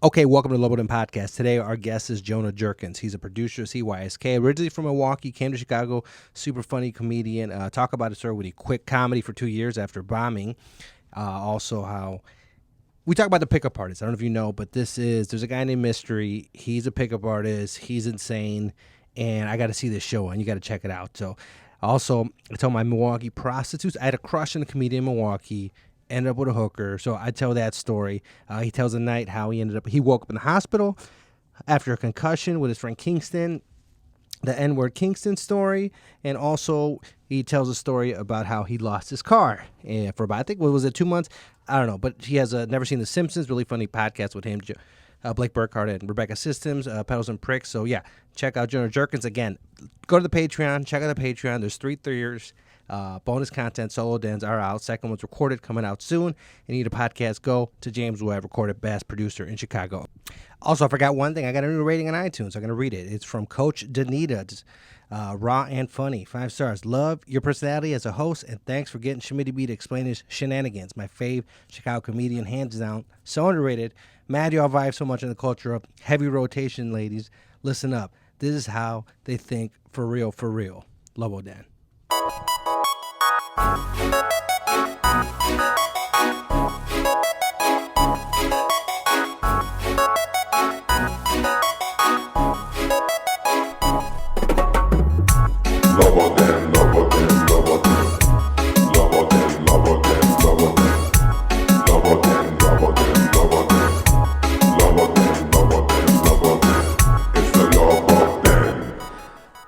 Okay, welcome to Lobo Podcast. Today, our guest is Jonah Jurkens. He's a producer of CYSK, originally from Milwaukee, came to Chicago, super funny comedian. Talk about his story when he quit comedy for 2 years after bombing. Also, how we talk about the pickup artist. I don't know if you know, but there's a guy named Mystery. He's a pickup artist. He's insane, and I got to see this show, and you got to check it out. So, also, I told my Milwaukee prostitutes I had a crush on a comedian in Milwaukee. Ended up with a hooker, so I tell that story. He tells the night how he woke up in the hospital after a concussion with his friend Kingston, the N-word Kingston story, and also he tells a story about how he lost his car for about, I think, what was it, 2 months? I don't know, but he has Never Seen The Simpsons, really funny podcast with him, Blake Burkhardt and Rebecca Systems, Pedals and Pricks. So yeah, check out Jonah Jurkens. Again, go to the Patreon, check out the Patreon. There's 3 tiers. Bonus content, solo dens are out. Second one's recorded, coming out soon. You need a podcast, go to James Webb, recorded best producer in Chicago. Also, I forgot one thing. I got a new rating on iTunes. I'm going to read it. It's from Coach Danita. Raw and funny. 5 stars. Love your personality as a host, and thanks for getting Schmitty B to explain his shenanigans. My fave Chicago comedian, hands down. So underrated. Mad y'all vibe so much in the culture of heavy rotation, ladies. Listen up. This is how they think for real, for real. Lobo Dan.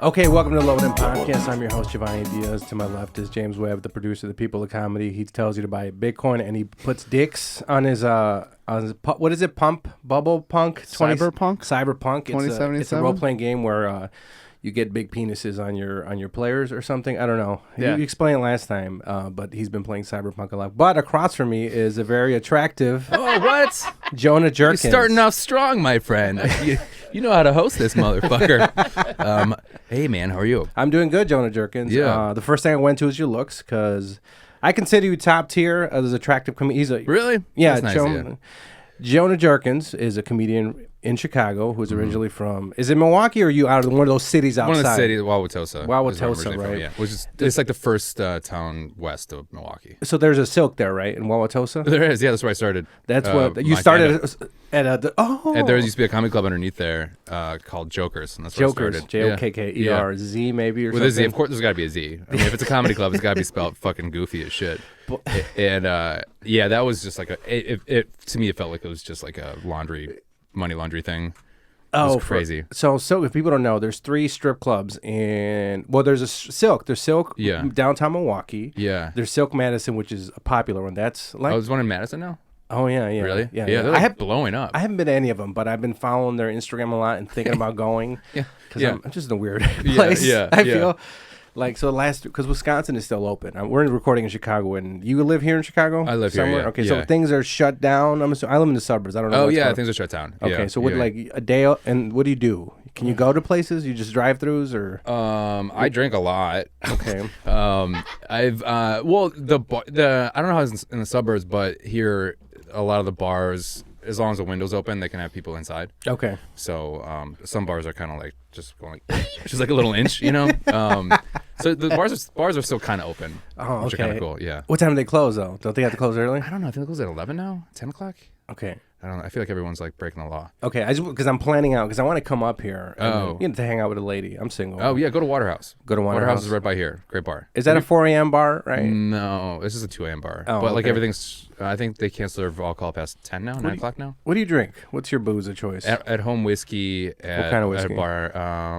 Okay, welcome to the Lobo Podcast. I'm your host, Giovanni Diaz. To my left is James Webb, the producer of The People of Comedy. He tells you to buy Bitcoin, and he puts dicks on his what is it, Bubble Punk? Cyberpunk? Cyberpunk. 2077? It's a role-playing game where you get big penises on your players or something. I don't know. Yeah. You explained it last time, but he's been playing Cyberpunk a lot. But across from me is a very attractive Oh, what? Jonah Jurkens. You're starting off strong, my friend. You know how to host this motherfucker. Hey, man, how are you? I'm doing good, Jonah Jurkens. Yeah. The first thing I went to is your looks, because I consider you top tier as attractive comedian. Really? Yeah, That's nice, Jonah Jurkens is a comedian in Chicago who's originally from, is it Milwaukee, or are you out of one of those cities outside? One of the cities, Wauwatosa. Wauwatosa, right? Yeah, which is, it's like the first town west of Milwaukee. So there's a Silk there, right, in Wauwatosa? There is, yeah, that's where I started. That's what, you started at a, And there used to be a comedy club underneath there called Jokers, and that's where I started. Jokers, maybe, or with something? a Z, of course there's got to be a Z. I mean, if it's a comedy club, it's got to be spelled fucking goofy as shit. And yeah, that was just like it to me, it felt like it was just like a money laundry thing. Oh, crazy. So if people don't know, there's 3 strip clubs there's a Silk. There's Silk downtown Milwaukee. Yeah. There's Silk Madison, which is a popular one. That's like... Oh, there's one in Madison now? Oh, yeah. Really? Yeah. They're like blowing up. I haven't been to any of them, but I've been following their Instagram a lot and thinking about going. Yeah. Because I'm just in a weird place. I feel like, so because Wisconsin is still open. We're recording in Chicago, and you live here in Chicago? I live somewhere? here, Okay, so things are shut down. I live in the suburbs. I don't know. Oh, yeah, things are shut down. Okay, so like a day, and what do you do? Can you go to places? You just drive-throughs, or? I drink a lot. Okay. I've I don't know how it's in the suburbs, but here a lot of the bars, as long as the window's open, they can have people inside. Okay. So some bars are kind of like just going just like a little inch, you know. So the bars are still kind of open. Oh, okay. Which are kind of cool. Yeah. What time do they close though? Don't they have to close early? I don't know. I think they close at 11 now. 10 o'clock. Okay. I don't know. I feel like everyone's like breaking the law. Okay, because I'm planning out, because I want to come up here and to hang out with a lady. I'm single. Oh yeah, go to Waterhouse. Waterhouse is right by here. Great bar. Is that a 4 a.m. bar, right? No, this is a 2 a.m. bar. Oh, but like okay. everything's, I think they can't serve alcohol past 10 now, 9 o'clock now. What do you drink? What's your booze of choice? At home whiskey. What kind of whiskey? At a bar,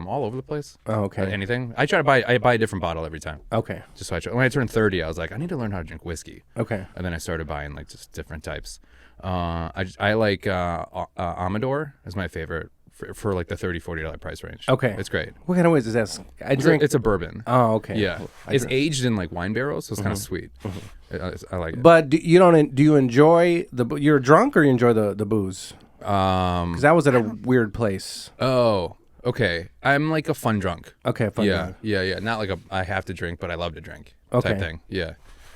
all over the place. Oh, okay. Anything. I buy a different bottle every time. Okay. Just so when I turned 30, I was like, I need to learn how to drink whiskey. Okay. And then I started buying like just different types. I like Amador is my favorite for like the $30-$40 price range. Okay. It's great. What kind of whiskey is that? I drink. It's a bourbon. Oh, okay. Yeah. It's aged in like wine barrels, so it's kind of sweet. I like it. But do you enjoy you're drunk, or you enjoy the booze? Because I was at a weird place. Oh, okay. I'm like a fun drunk. Okay, fun drunk. Yeah. Not like I have to drink, but I love to drink type thing. Yeah.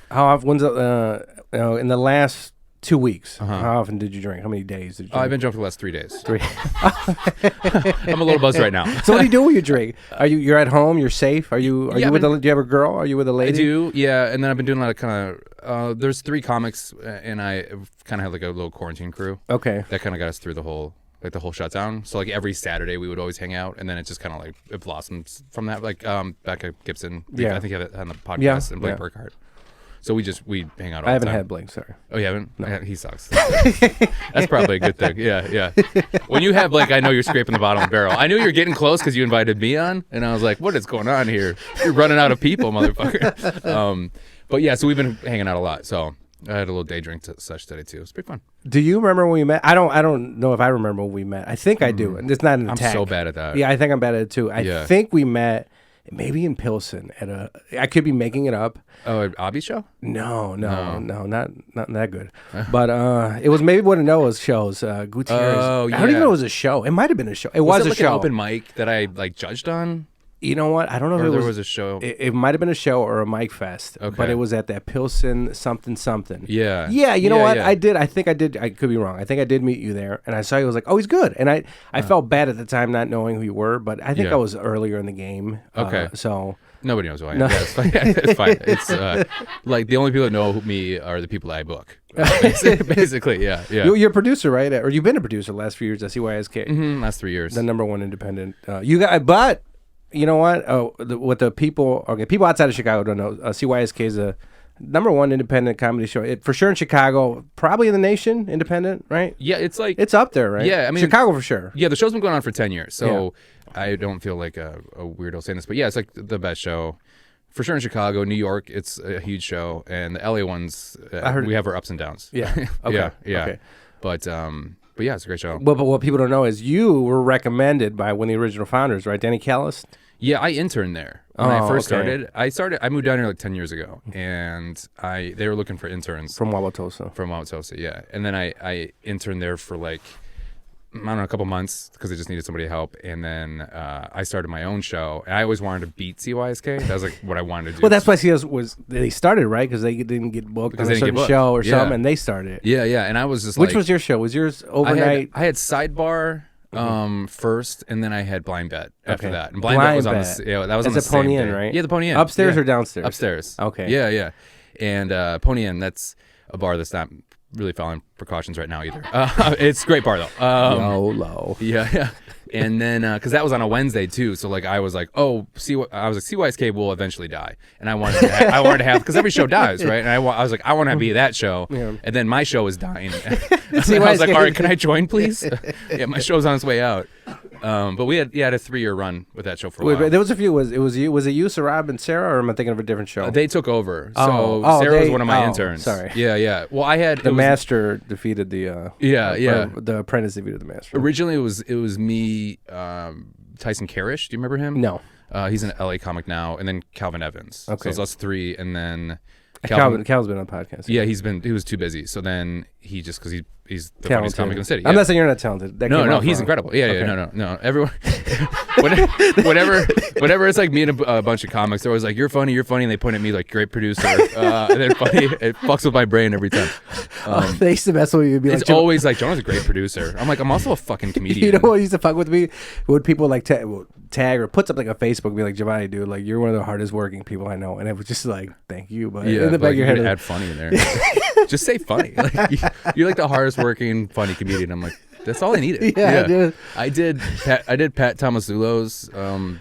How often? In the last 2 weeks. How often did you drink? How many days did you drink? I've been drunk for the last 3 days. 3. I'm a little buzzed right now. So what do you do when you drink? You're at home? You're safe? Are you with do you have a girl? Are you with a lady? I do, yeah. And then I've been doing a lot of kind of. There's 3 comics, and I kind of have like a little quarantine crew. Okay. That kind of got us through the whole shutdown. So like every Saturday we would always hang out, and then it just kind of like it blossoms from that. Like Becca Gibson, I think you have it on the podcast, and Blake Burkhart. So we hang out all the time. I haven't had Blake, sorry. Oh, you haven't? No. He sucks. That's probably a good thing. Yeah. When you have Blake, I know you're scraping the bottom of the barrel. I knew you were getting close because you invited me on, and I was like, what is going on here? You're running out of people, motherfucker. But yeah, so we've been hanging out a lot. So I had a little day drink such today too. It's pretty fun. Do you remember when we met? I don't know if I remember when we met. I think I do. And it's not an attack. I'm so bad at that. Yeah, I think I'm bad at it too. I think we met maybe in Pilsen at I could be making it up. Oh, an Obby show? No, not that good. But it was maybe one of Noah's shows. Gutierrez. Oh, yeah. I don't even know it was a show. It might have been a show. It was it a show. An open mic that I like judged on. You know what? I don't know if or it there was a show. It might have been a show or a mic fest. Okay. But it was at that Pilsen something. Yeah. Yeah, you know what? Yeah. I think I did. I could be wrong. I think I did meet you there, and I saw you. I was like, oh, he's good. And I felt bad at the time not knowing who you were, but I think I was earlier in the game. Okay. So nobody knows who I am. No. Yeah, it's fine. It's fine. It's like the only people that know me are the people that I book. Basically, yeah. You're a producer, right? Or you've been a producer the last few years at CYSK. Mm-hmm, last 3 years. The #1 independent. But you know what? What the people outside of Chicago don't know, CYSK is a #1 independent comedy show. For sure in Chicago, probably in the nation, independent, right? Yeah, it's like it's up there, right? Yeah, I mean Chicago for sure. Yeah, the show's been going on for 10 years, so I don't feel like a weirdo saying this, but yeah, it's like the best show. For sure in Chicago, New York, it's a huge show, and the LA ones, we have our ups and downs. Yeah. Okay. Yeah. Okay. But yeah, it's a great show. But what people don't know is you were recommended by one of the original founders, right? Danny Callis? Yeah, I interned there when I first started. I moved down here like 10 years ago, and they were looking for interns. From Wauwatosa, yeah. And then I interned there for like, I don't know, a couple months because they just needed somebody to help. And then I started my own show. And I always wanted to beat CYSK. That was like what I wanted to do. Well, that's why they started, right? Because they didn't get booked on a certain show or something, and they started. Yeah. And I was just Which was your show? Was yours overnight? I had Sidebar first, and then I had Blind Bet after that. And Blind Bet was on the that was on the same Pony day. Inn, right? Yeah, the Pony Inn. Upstairs or downstairs? Upstairs. Okay. Yeah. And Pony Inn, that's a bar that's not really following precautions right now either. It's a great bar though. Low. Yeah. And then because that was on a Wednesday too, so like I was like, CYSK will eventually die, and I wanted to have because every show dies, right? And I was like, I want to be that show, and then my show is dying. I was like, all right, can I join, please? Yeah, my show's on its way out. But we had a 3-year run with that show for a while. Wait, there was a few. Was it you, Sarab, and Sarah, or am I thinking of a different show? They took over. So Sarah was one of my interns. Sorry. Yeah. Well, I had the master defeated the. The apprentice defeated the master. Originally, it was me, Tyson Karish. Do you remember him? No. He's an LA comic now, and then Calvin Evans. Okay. So it's us 3, and then Calvin's been on the podcast. Yeah, he was too busy. So then he just because he's the funniest comic in the city. I'm not saying you're not talented. No, he's incredible. Yeah, no. Everyone, whenever it's like me and a bunch of comics, they're always like, "You're funny," and they point at me like, "Great producer," and then funny. It fucks with my brain every time. They used to mess with you. It's always like, "Jonah's a great producer." I'm like, I'm also a fucking comedian. You know what used to fuck with me? When people like tag or put something on Facebook and be like, Giovanni, dude, like you're one of the hardest working people I know, and it was just like, thank you, but in the back of your head, add funny in there. Just say funny. Like, you're like the hardest working funny comedian. I'm like, that's all I needed. Yeah. Dude. I did Pat Tomasulo's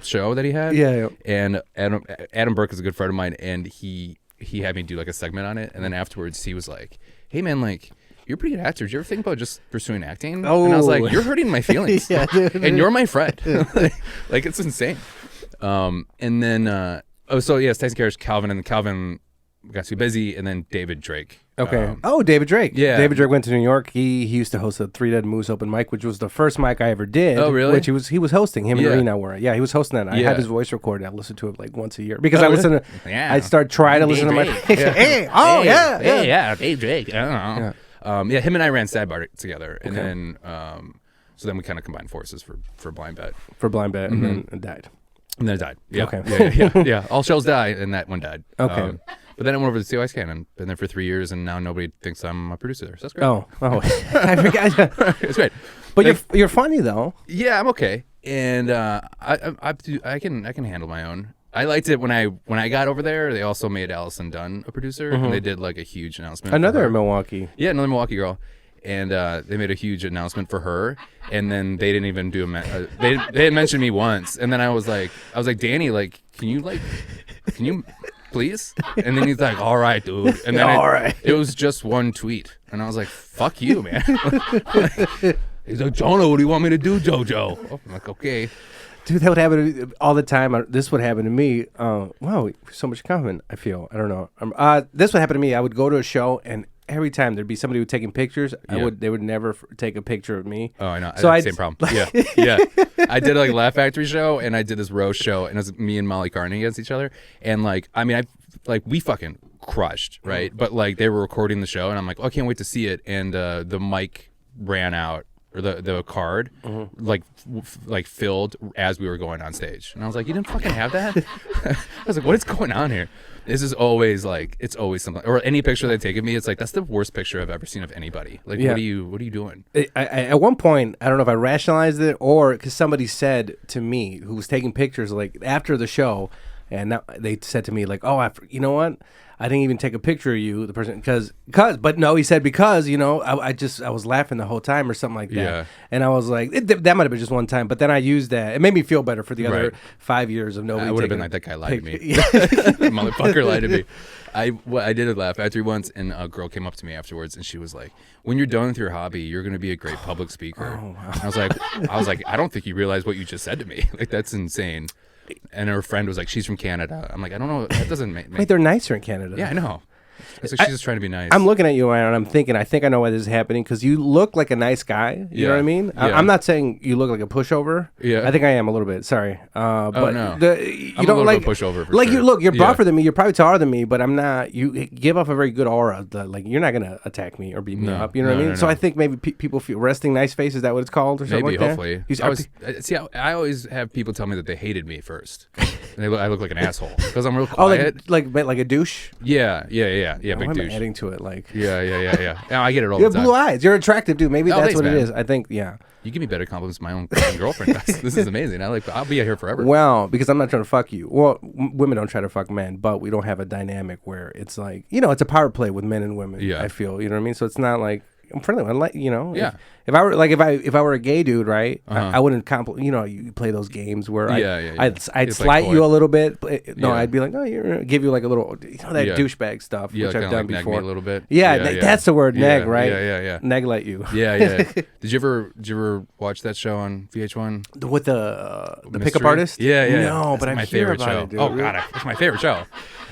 show that he had. Yeah. And Adam Burke is a good friend of mine, and he had me do like a segment on it, and then afterwards he was like, hey man, like, you're a pretty good actor. Did you ever think about just pursuing acting? Oh. And I was like, you're hurting my feelings. Yeah, dude. And you're my friend. like it's insane. And then it's Tyson Karish, Calvin, and then Calvin got too busy, and then David Drake. Okay. David Drake. Yeah. David Drake went to New York. He used to host a 3 Dead Moose open mic, which was the first mic I ever did. Oh, really? Which he was hosting. Him and Arena were. Yeah, he was hosting that. I had his voice recorded. I listened to it like once a year because I listen to. Yeah. I start trying to listen to my. Dave Drake. I don't know. Him and I ran Sidebar together, and then so then we kind of combined forces for Blind Bet. And then it died. And then it died. Yeah. Okay. Yeah. All shows die, and that one died. Okay. But then I went over to CYSK and I've been there for 3 years, and now nobody thinks I'm a producer there. So that's great. Oh, I forgot. It's great. But Like, you're funny though. yeah, I'm okay, and I can handle my own. I liked it when I got over there. They also made Allison Dunn a producer, and they did like a huge announcement. Another in Milwaukee. Yeah, another Milwaukee girl, and they made a huge announcement for her, and then they didn't even do they didn't mention me once, and then I was like, Danny, like, can you please? And then he's like, all right, dude, and then it was just one tweet, and I was like, fuck you, man. He's like, Jonah, what do you want me to do, JoJo? I'm like, okay. Dude, that would happen all the time. This would happen to me. Wow, so much common, I feel. I don't know. This would happen to me. I would go to a show, and every time there'd be somebody who was taking pictures. Yeah. They would never take a picture of me. Oh, I know. So Same problem. Yeah. I did like a Laugh Factory show, and I did this roast show, and it was me and Molly Carney against each other. And like, I mean, we fucking crushed, right? But like, they were recording the show, and I'm like, oh, I can't wait to see it. And the mic ran out. Or the card, like filled as we were going on stage, and I was like, "You didn't fucking have that." I was like, "What is going on here?" This is always like, it's always something. Or any picture they take of me, it's like, that's the worst picture I've ever seen of anybody. Like, what are you doing? I at one point, I don't know if I rationalized it or because somebody said to me who was taking pictures like after the show, and now they said to me like, "Oh, you know what? I didn't even take a picture of you, the person, but no, he said because, you know, I was laughing the whole time or something like that. Yeah. And I was like, that might have been just one time, but then I used that. It made me feel better for the other Right. 5 years of nobody. I would have taking been like, that guy lied to me. Yeah. Motherfucker lied to me. I did a Laugh Factory once, and a girl came up to me afterwards, and she was like, "When you're done with your hobby, you're going to be a great public speaker." Oh, wow. And I was like, I don't think you realize what you just said to me. Like, that's insane. And her friend was like, she's from Canada. I'm like, I don't know. That doesn't make Wait, they're nicer in Canada. Yeah, I know. It's like she's just trying to be nice. I'm looking at you and I'm thinking, I think I know why this is happening because you look like a nice guy. You know what I mean? Yeah. I'm not saying you look like a pushover. Yeah. I think I am a little bit. Sorry. But no. you I'm a don't little like bit pushover for like sure. you look. You're Yeah. buffer than me. You're probably taller than me, but I'm not. You give off a very good aura. Like you're not gonna attack me or beat me No. up. You know what I No, mean? no, So no. I think maybe people feel resting nice face. Is that what it's called or something Maybe, like hopefully. that? I always have people tell me that they hated me first. And I look like an asshole because I'm real Oh, quiet. like a douche. Yeah, Oh, big I'm douche. adding to it. Like Yeah. Now I get it all you the have time. blue eyes. You're attractive, dude. Maybe Oh, that's thanks, what man. it is. I think. Yeah. You give me better compliments than my own girlfriend does. This is amazing. I'll be out here forever. Well, because I'm not trying to fuck you. Well, women don't try to fuck men, but we don't have a dynamic where it's like, you know, it's a power play with men and women. Yeah. I feel, you know what I mean. So it's not like I'm friendly. I like, you know. Yeah. If I were like if I were a gay dude, right? Uh-huh. I wouldn't you know, you play those games where Yeah. I'd It's slight like you coy. a little bit. But no, Yeah. I'd be like, oh, give you like a little, you know, that Yeah. douchebag stuff, Yeah, which I've kinda done like nag before. me a little bit. Yeah, that's the word, neg, Yeah, right? Yeah. Neg like you. Yeah. Did you ever watch that show on VH1? With the pickup Mystery? artist? Yeah. No, That's but I my hear favorite about show. it, dude. Oh god, it's my favorite show.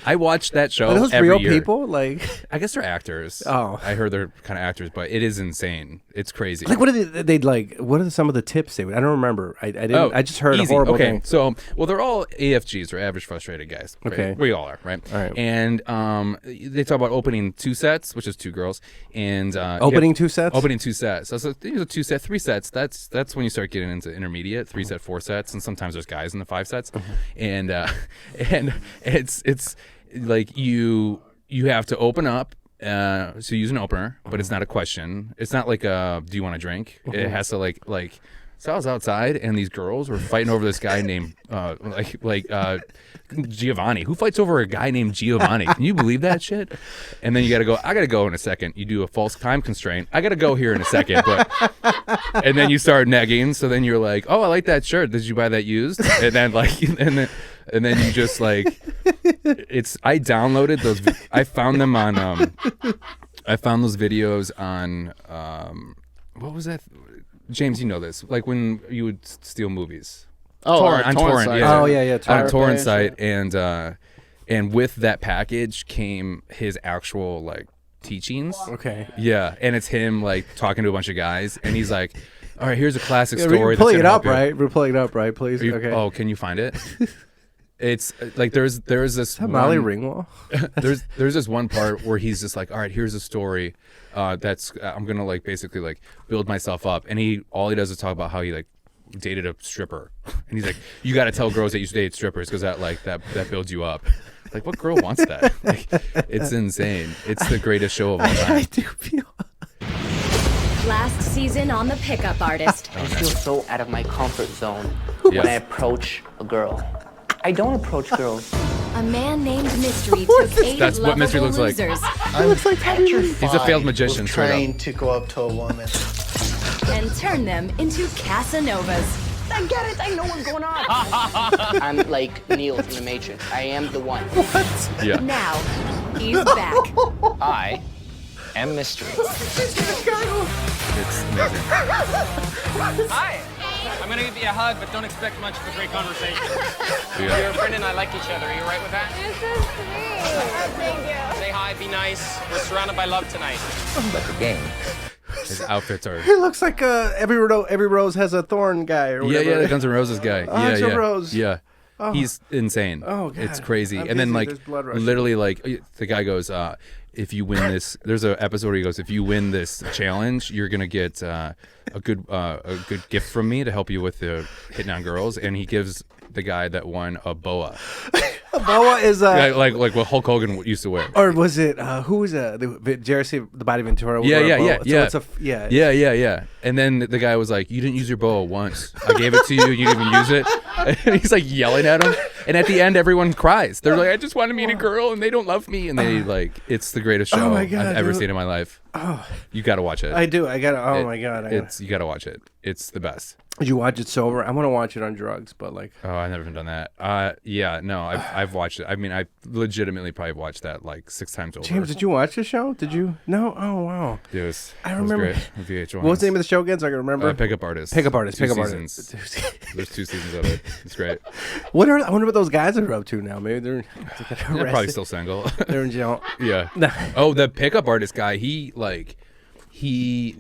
I watched that show Are those every real year. people? Like, I guess they're actors. Oh. I heard they're kind of actors, but it is insane. It's crazy. like what are they like? What are some of the tips they would? I don't remember. I didn't. I just heard easy. a horrible okay. thing. So, well, they're all AFGs, or average frustrated guys. Right? Okay. We all are, right? All right. And they talk about opening 2 sets, which is 2 girls, and Opening 2 sets. Opening 2 sets. So 2 set, 3 sets. That's when you start getting into intermediate. 3 set, 4 sets, and sometimes there's guys in the 5 sets, and it's like you have to open up. So you use an opener, but it's not a question. It's not like do you want a drink? It has to like. So I was outside, and these girls were fighting over this guy named Giovanni. Who fights over a guy named Giovanni? Can you believe that shit? And then you got to go. I got to go in a second. You do a false time constraint. I got to go here in a second. But and then you start negging. So then you're like, oh, I like that shirt. Did you buy that used? And then and then you just like I downloaded those. I found them on. I found those videos on. What was that? James, you know this. Like when you would steal movies. Oh, Torrent, on Torrent. site. Yeah. Oh yeah. On a Pirate torrent Bay site, and with that package came his actual like teachings. Okay. Yeah, and it's him like talking to a bunch of guys, and he's like, "All right, here's a classic Yeah, story." we're that's pulling gonna it up, help you." right? We're pulling it up, right? Please. Are you- Okay. Oh, can you find it? It's like there's this Molly one- Ringwald. there's this one part where he's just like, all right, here's a story that's I'm gonna like basically like build myself up, and all he does is talk about how he like dated a stripper, and he's like, you got to tell girls that you date strippers because that builds you up. Like, what girl wants that? Like, it's insane. It's the greatest show of all time. I do feel. Last season on The Pickup Artist. I feel so out of my comfort zone Yes. when I approach a girl. I don't approach girls. A man named Mystery took 8 That's what Mystery lovable looks like. losers He's a failed magician, with straight trying up. to go up to a woman. and turned them into Casanovas. I get it. I know what's going on. I'm like Neo from The Matrix. I am the one. Yeah. Now, he's back. I am Mystery. It's amazing. Hi. I'm gonna give you a hug, but don't expect much of a great conversation. Yeah. You're a friend and I like each other. Are you right with that? This is sweet. Thank you. Say hi, be nice. We're surrounded by love tonight. Like a game. His outfits are. He looks like every rose has a thorn guy or Yeah, whatever. yeah, the Guns N' Roses guy. Yeah, Axl yeah. Rose. Yeah. He's insane. Oh, God. It's crazy. I'm And then dizzy. like There's blood rushing. literally like the guy goes, if you win this, there's an episode where he goes, if you win this challenge, you're gonna get a good gift from me to help you with the hitting on girls, and he gives the guy that won a boa, A boa is like what Hulk Hogan used to wear. or was it who was Jersey the Body Ventura? Yeah, wore a yeah, boa. yeah, So yeah. it's yeah. Yeah, yeah, yeah. And then the guy was like, "You didn't use your boa once. I gave it to you. You didn't even use it." And he's like yelling at him. And at the end, everyone cries. They're like, "I just want to meet a girl, and they don't love me." And they like, it's the greatest show my God, I've ever dude. seen in my life. You got to watch it. I do. I got to. Oh my God. It's you got to watch it. It's the best. Did you watch it sober? I want to watch it on drugs, but like. Oh, I've never done that. Yeah, no, I've watched it. I mean, I legitimately probably watched that like 6 times over. James, did you watch the show? Did you? No. Oh wow. It was, I it was remember- great. VH1. What was the name of the show again? So I can remember. Pickup Artist. Pickup Artist. Two Pickup seasons. Artist. There's 2 seasons of it. It's great. I wonder what those guys are up to now. Maybe they're They're probably still single. They're in jail. Yeah. Oh, the Pickup Artist guy.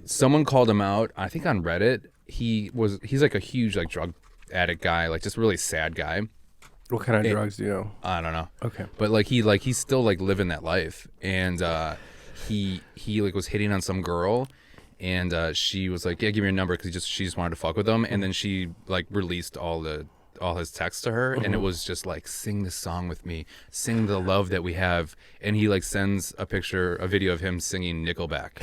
Someone called him out. I think on Reddit. He's like a huge like drug addict guy, like just really sad guy. What kind of drugs do you know? I don't know. Okay. But he's still like living that life, and he like was hitting on some girl, and she was like, "Yeah, give me your number," because she just wanted to fuck with him, and then she like released all his texts to her, and it was just like, "Sing this song with me, sing the love that we have," and he like sends a video of him singing Nickelback.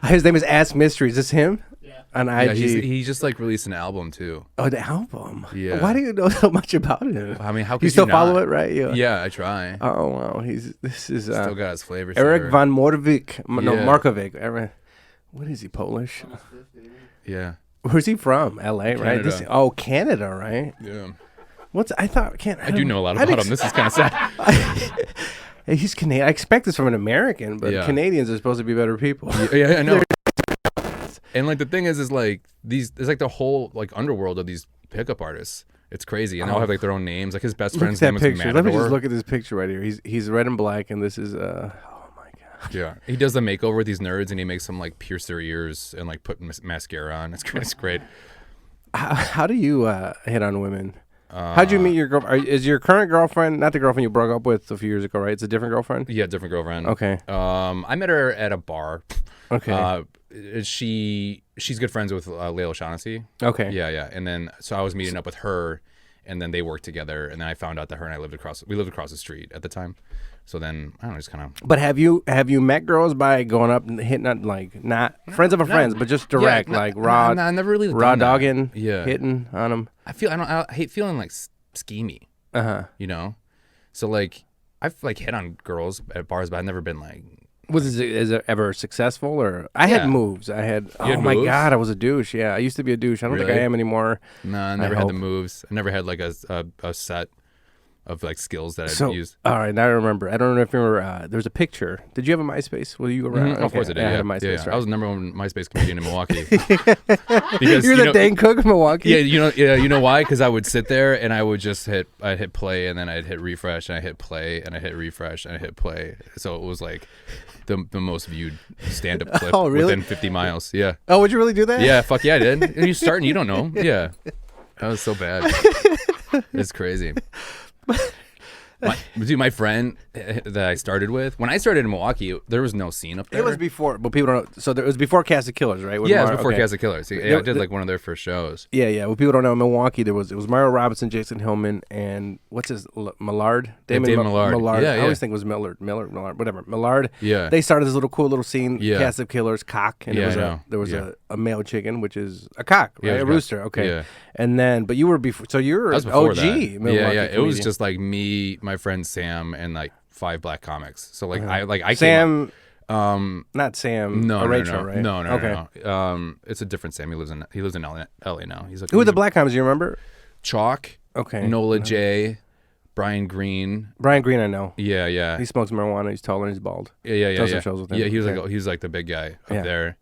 His name is Ask Mystery. Is this him? Yeah. On IG. Yeah, he just like released an album too. Oh, the album. Yeah. Why do you know so much about him? I mean, how could you still not? follow it, right? Yeah, I try. Oh wow, this is Still got his flavor. Eric saver. von Morvik. No, Yeah. Markovic. What is he, Polish? Yeah. Where's he from? L.A. Right? Canada. Canada, right? Yeah. I do know a lot about him. This is kind of sad. He's Canadian. I expect this from an American, but Yeah. Canadians are supposed to be better people. Yeah, I know. And like the thing is like there's like the whole like underworld of these pickup artists. It's crazy, and they all have like their own names. Like his best Look at friend's that name is picture. Matador. Let me just look at this picture right here. He's red and black, and this is oh my God. Yeah, he does the makeover with these nerds, and he makes them like pierce their ears and like put mascara on. It's great. How do you hit on women? How'd you meet your girlfriend? Is your current girlfriend not the girlfriend you broke up with a few years ago, right? It's a different girlfriend? Yeah, different girlfriend. Okay. I met her at a bar. Okay. She's good friends with Leila Shaughnessy. Okay. Yeah. And then so I was meeting up with her, and then they worked together, and then I found out that her and I lived across the street at the time. So then I don't know, just kind of. But have you met girls by going up and hitting on like not friends of a friends, but just direct like raw? I never really raw done that. dogging. Yeah. Hitting on them. I hate feeling like schemy. Uh-huh. So like I've like hit on girls at bars, but I've never been like. Is it ever successful or? I Yeah. had moves. I had. You had Oh my moves? God, I was a douche. Yeah, I used to be a douche. I don't think I Really? am anymore. No, I never had hope. the moves. I never had like a set of like skills that So I'd used. all right, now I remember. I don't know if you remember. There was a picture. Did you have a MySpace? Were you around? Of course I did. I Yeah, had a MySpace. yeah. Right? I was the #1 MySpace comedian in Milwaukee. Because You're the Dane Cook of Milwaukee. Yeah, you know why? Because I would sit there and I would just I'd hit play, and then I'd hit refresh, and I hit play, and I hit refresh, and I hit play. So it was like the most viewed stand-up clip Oh, really? within 50 miles. Yeah. Oh, would you really do that? Yeah, fuck yeah, I did. And you start and you don't know. Yeah. That was so bad. It's crazy. My friend that I started with, when I started in Milwaukee, there was no scene up there. It was before, but people don't know. So it was before Cast of Killers, right? Yeah, it was before Cast of Killers. Yeah, I did like one of their first shows. Yeah. What people don't know, in Milwaukee, it was Mario Robinson, Jason Hillman, and what's his Millard? David Millard. Yeah, I always think it was Millard, whatever. Millard. Yeah. They started this cool little scene, Yeah. Cast of Killers, cock, and there was a male chicken, which is a cock, right? Yeah, a rooster. Okay. Yeah. And then, but you were before, so you're That was before OG. that. Milwaukee Yeah. It was comedian. just like me, my friend Sam, and like 5 black comics. So like I Sam. came up, Not Sam. no, Rachel, no, right? no, Okay. no. It's a different Sam. He lives in LA now. He's like Who are the black comics? You remember? Chalk. Okay. Nola J. Brian Green. Brian Green, I know. Yeah. He smokes marijuana. He's taller and he's bald. Yeah. Does some shows with him. Yeah, he was Okay. like he was like the big guy up Yeah. there.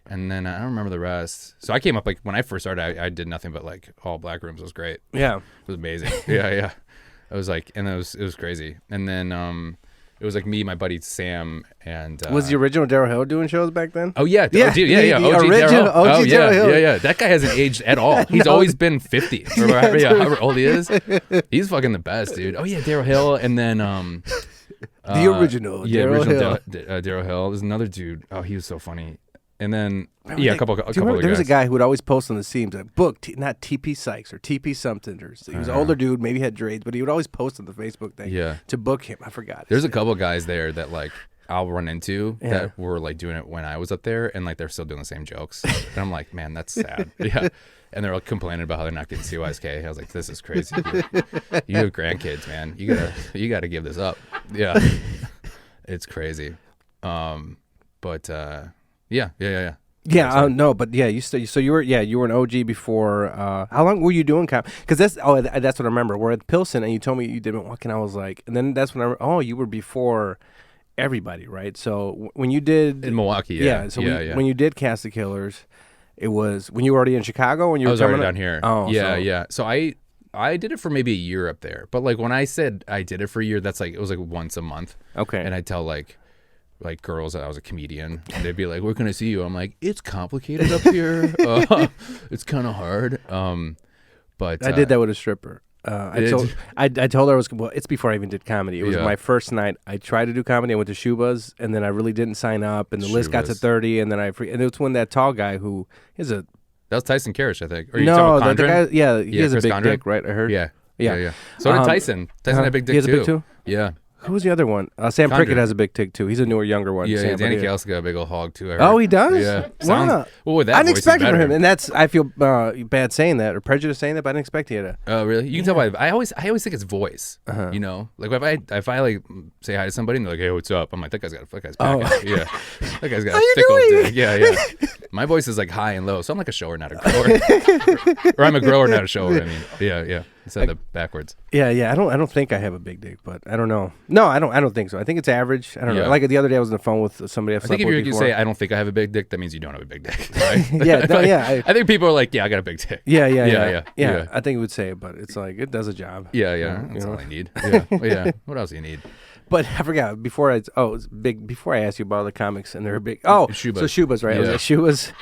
And then I don't remember the rest. So I came up like when I first started, I did nothing but like all black rooms. It was great. Yeah. It was amazing. Yeah. It was like, and it was crazy. And then it was like me, my buddy Sam, and Was the original Daryl Hill doing shows back then? Oh yeah, Yeah, OG, yeah. the OG original Daryl. OG Oh yeah, Daryl Hill. yeah. That guy hasn't aged at all. He's always been 50 or however old he is. He's fucking the best, dude. Oh yeah, Daryl Hill, and then The original Daryl Hill. Daryl Hill. There's another dude. Oh, he was so funny. And then Remember yeah, they- a couple do you of remember there was a guys. guy who would always post on the scenes like book, not TP Sykes or TP something. Or he was an older dude, maybe had dreads, but he would always post on the Facebook thing. Yeah. To book him, I forgot. There's a couple of guys there that like I'll run into that were like doing it when I was up there, and like they're still doing the same jokes. And I'm like, man, that's sad. Yeah. And they're like complaining about how they're not getting CYSK. I was like, this is crazy. You have grandkids, man. You gotta give this up. Yeah. It's crazy. But yeah. Yeah, no, but yeah, so you were an OG before. How long were you doing comedy? Because that's what I remember. We're at Pilsen, and you told me you did Milwaukee, and I was like, and then that's when you were before everybody, right? So when you did In Milwaukee, when you did Cast of Killers, it was when you were already in Chicago. When you I were was already coming down here. Oh, Yeah. So I did it for maybe a year up there, but like when I said I did it for a year, that's like it was like once a month. Okay. And I tell like girls that I was a comedian, and they'd be like, "Where can I see you?" I'm like, "It's complicated up here. It's kind of hard." But I did that with a stripper. I told her it's before I even did comedy. It was my first night. I tried to do comedy. I went to Shuba's, and then I really didn't sign up. And the list got to Shuba's. 30, and then and it was when that tall guy who is a that was Tyson Karish, I think. Or you talking about the Condren? guy. He has a Chris big Condren? dick, right? I heard. Yeah. So did Tyson. Tyson had a big dick he has a big too? Yeah. Who was the other one? Sam Condren. Prickett has a big dick too. He's a newer, younger one. Yeah, Sam, Danny but Kale's got a big old hog too. I heard. Oh, he does? Yeah. Wow. Well, with that I didn't voice, expect he's it from better. him, and I feel bad saying that or prejudiced saying that, but I didn't expect he had a. Oh, really? You can tell by I always think it's voice. You know, like if I like say hi to somebody and they're like, "Hey, what's up?" I'm like, that guy's package. Yeah, that guy's got a thick old dick. Yeah. My voice is like high and low, so I'm like a shower, not a grower. Or I'm a grower, not a shower. I mean, yeah. Instead of backwards. Yeah. I don't think I have a big dick, but I don't know. No, I don't think so. I think it's average. I don't know. Yeah. Like the other day, I was on the phone with somebody. I think if you say I don't think I have a big dick, that means you don't have a big dick. Right? I think people are like, yeah, I got a big dick. Yeah. Yeah. I think it would say it, but it's like it does a job. Yeah. That's all I need. Yeah. What else do you need? But I forgot before I asked you about the comics and they're big. Oh, Shuba's. So Shuba's, right? I was Yeah. at Shuba's,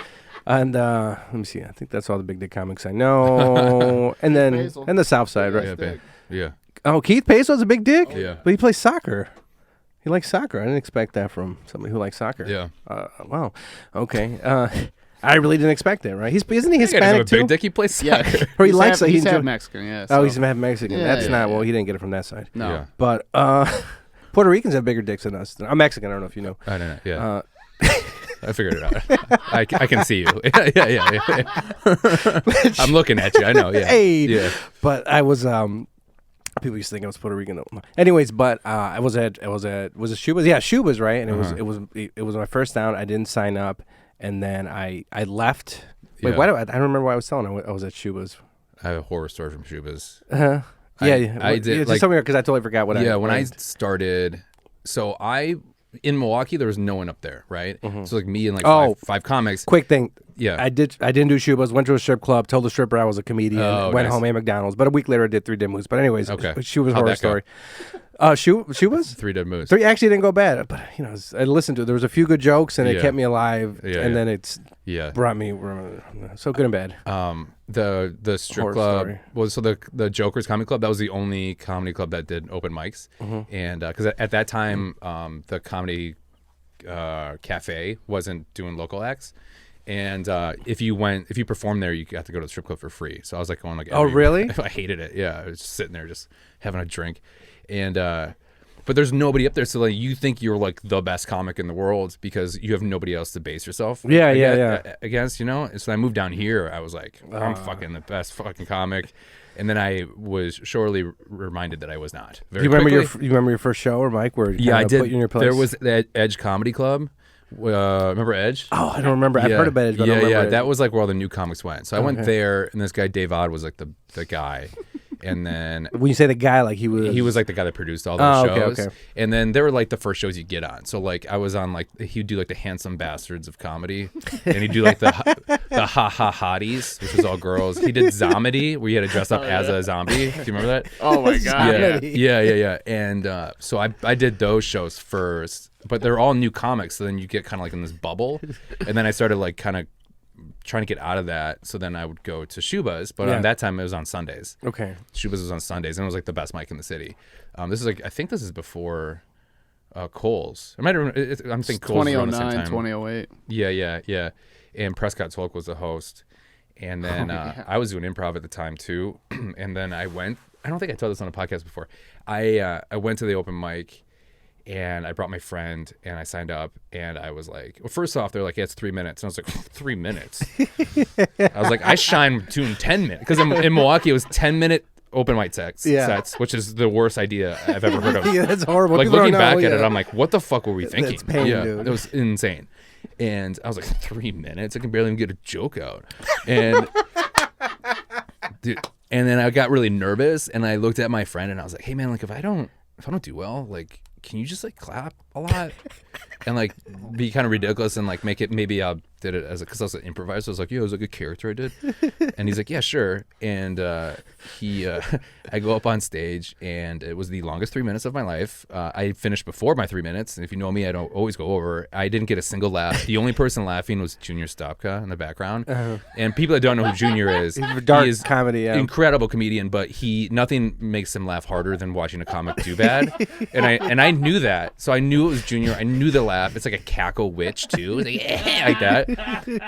and let me see. I think that's all the big dick comics I know. And then Basil. and the South Side, right? Yeah, big. Yeah. Oh, Keith Peso's a big dick. Yeah. But he plays soccer. He likes soccer. I didn't expect that from somebody who likes soccer. Yeah. Wow. Okay. I really didn't expect that, right? Isn't he That guy doesn't have Hispanic a too? big dick. He plays Yeah. soccer. Or he likes he's he half enjoy- Mexican, yeah. Oh, so- he's half Mexican. Yeah, That's yeah, not. yeah. Well, he didn't get it from that side. No. Yeah. But Puerto Ricans have bigger dicks than us. I'm Mexican. I don't know if you know. I don't know. Yeah. I figured it out. I can see you. Yeah. I'm looking at you. I know. Yeah. Hey. Yeah. But I was people used to think I was Puerto Rican. Anyways, but I was it Shuba's? Yeah, Shuba's, right? And it was my first down. I didn't sign up, and then I left. Wait, Yeah. why do I don't remember why I was telling I was at Shuba's. I have a horror story from Shuba's. Yeah, I did, just like- tell me because I totally forgot what. Yeah, when I started, so in Milwaukee there was no one up there, right? So like me and like five comics. Quick thing. Yeah. I didn't do Shuba's. Went to a strip club. Told the stripper I was a comedian. Oh, went nice. home, ate McDonald's. But a week later, I did 3 Dimmoos. But anyways, Okay. Shuba's How'd horror that go? story. Shubas? Three Dead Moose. 3 actually didn't go bad, but I listened to it. There was a few good jokes, and it Yeah. kept me alive. Yeah, and yeah. then it's brought me so good and bad. The strip Horror club story. was the Joker's Comedy Club. That was the only comedy club that did open mics, and because at that time the comedy cafe wasn't doing local acts, and if you performed there, you got to go to the strip club for free. So I was like going like, Oh, really? I hated it. Yeah, I was just sitting there just having a drink, and but there's nobody up there, so like you think you're like the best comic in the world because you have nobody else to base yourself against, you know. And so I moved down here. I was like, I'm fucking the best fucking comic, and then I was shortly reminded that I was not. Very You remember quickly. you remember your first show, or Mike? Where Yeah, I did. Put you in your place? There was that Edge Comedy Club. Remember Edge? Oh, I don't remember. I've heard about it, but I don't remember it. That was like where all the new comics went. So I went there, and this guy Dave Odd was like the guy, and then When you say the guy, like he was like the guy that produced all those shows. Okay. And then they were like the first shows you get on. So like I was on like he'd do like the Handsome Bastards of comedy, and he'd do like the Ha Ha Hotties, which was all girls. He did Zomedy, where you had to dress up as a zombie. Do you remember that? Oh my god. Yeah. And so I did those shows first, but they're all new comics. So then you get kind of like in this bubble, and then I started like kind of trying to get out of that. So then I would go to Shuba's, but on that time it was on Sundays. Okay. Shuba's was on Sundays, and it was like the best mic in the city. This is like I think this is before Cole's. I might remember. I'm thinking Cole's was around the same 2009, time. 2008. Yeah. And Prescott Tolk was the host, and then I was doing improv at the time too. And then I went. I don't think I told this on a podcast before. I went to the open mic, and I brought my friend, and I signed up, and I was like, well, first off, they're like, yeah, it's 3 minutes. And I was like, 3 minutes? I was like, I shine doing 10 minutes. Because in Milwaukee, it was 10-minute open mic sets, which is the worst idea I've ever heard of. Yeah, that's horrible. Like, People looking don't know, back at it, I'm like, what the fuck were we thinking? That's pain, dude. It was insane. And I was like, 3 minutes? I can barely even get a joke out. And, dude, and then I got really nervous, and I looked at my friend, and I was like, hey, man, like, if I don't do well, like, can you just like clap a lot and like be kind of ridiculous and like make it, maybe I did it as because I was an improviser. I was like, yeah, it was like a character I did. And he's like, yeah, sure. And I go up on stage, and it was the longest 3 minutes of my life. I finished before my 3 minutes, and if you know me, I don't always go over. I didn't get a single laugh. The only person laughing was Junior Stopka in the background. And people that don't know who Junior is, dark he is comedy, incredible comedian, but nothing makes him laugh harder than watching a comic do bad. and I knew that, so I knew it was Junior. I knew the laugh. It's like a cackle witch too, it's like, like that.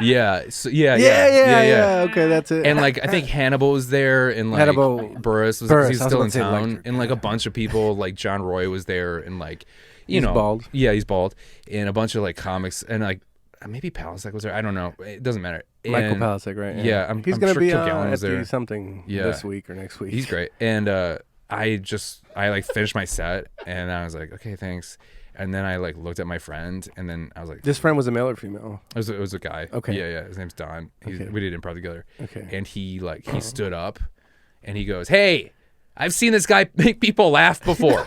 Yeah. So, yeah. Okay, that's it. And like I think Hannibal was there, and like Hannibal Burris was Burris, he's I was still about in to say town, Electric. and like a bunch of people like John Roy was there, and like He's bald. Yeah, he's bald, and a bunch of like comics, and like maybe Palasek was there. I don't know. It doesn't matter. Michael And- Palasek, right? Yeah, he's I'm gonna sure be Kilgallen was at there. the something this week or next week. He's great. And I like finished my set, and I was like, okay, thanks. And then I like looked at my friend, and then I was like, This friend was a male or female? it was a guy. Okay. Yeah. His name's Don. Okay. We did improv together. Okay. And he stood up, and he goes, hey, I've seen this guy make people laugh before.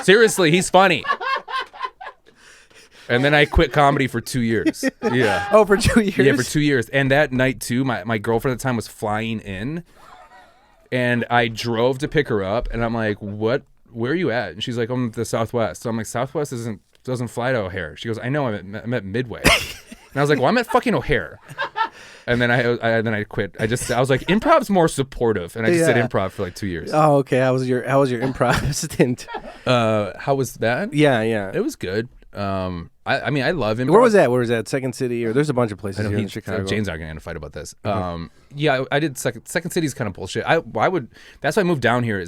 Seriously, he's funny. And then I quit comedy for 2 years. Yeah. Oh, for 2 years? Yeah, for 2 years. And that night too, my girlfriend at the time was flying in, and I drove to pick her up, and I'm like, where are you at? And she's like, I'm at the Southwest. So I'm like, Southwest doesn't fly to O'Hare. She goes, I know, I'm at Midway. And I was like, well, I'm at fucking O'Hare. And then I quit. I was like, improv's more supportive, and I just did improv for like 2 years. Oh, okay. How was your improv stint? How was that? Yeah. It was good. I mean, I love improv. Where was that? Where was that? Second City, or there's a bunch of places here in Chicago. Jane's not going to fight about this. Yeah, I did Second City's kind of bullshit. I would. That's why I moved down here.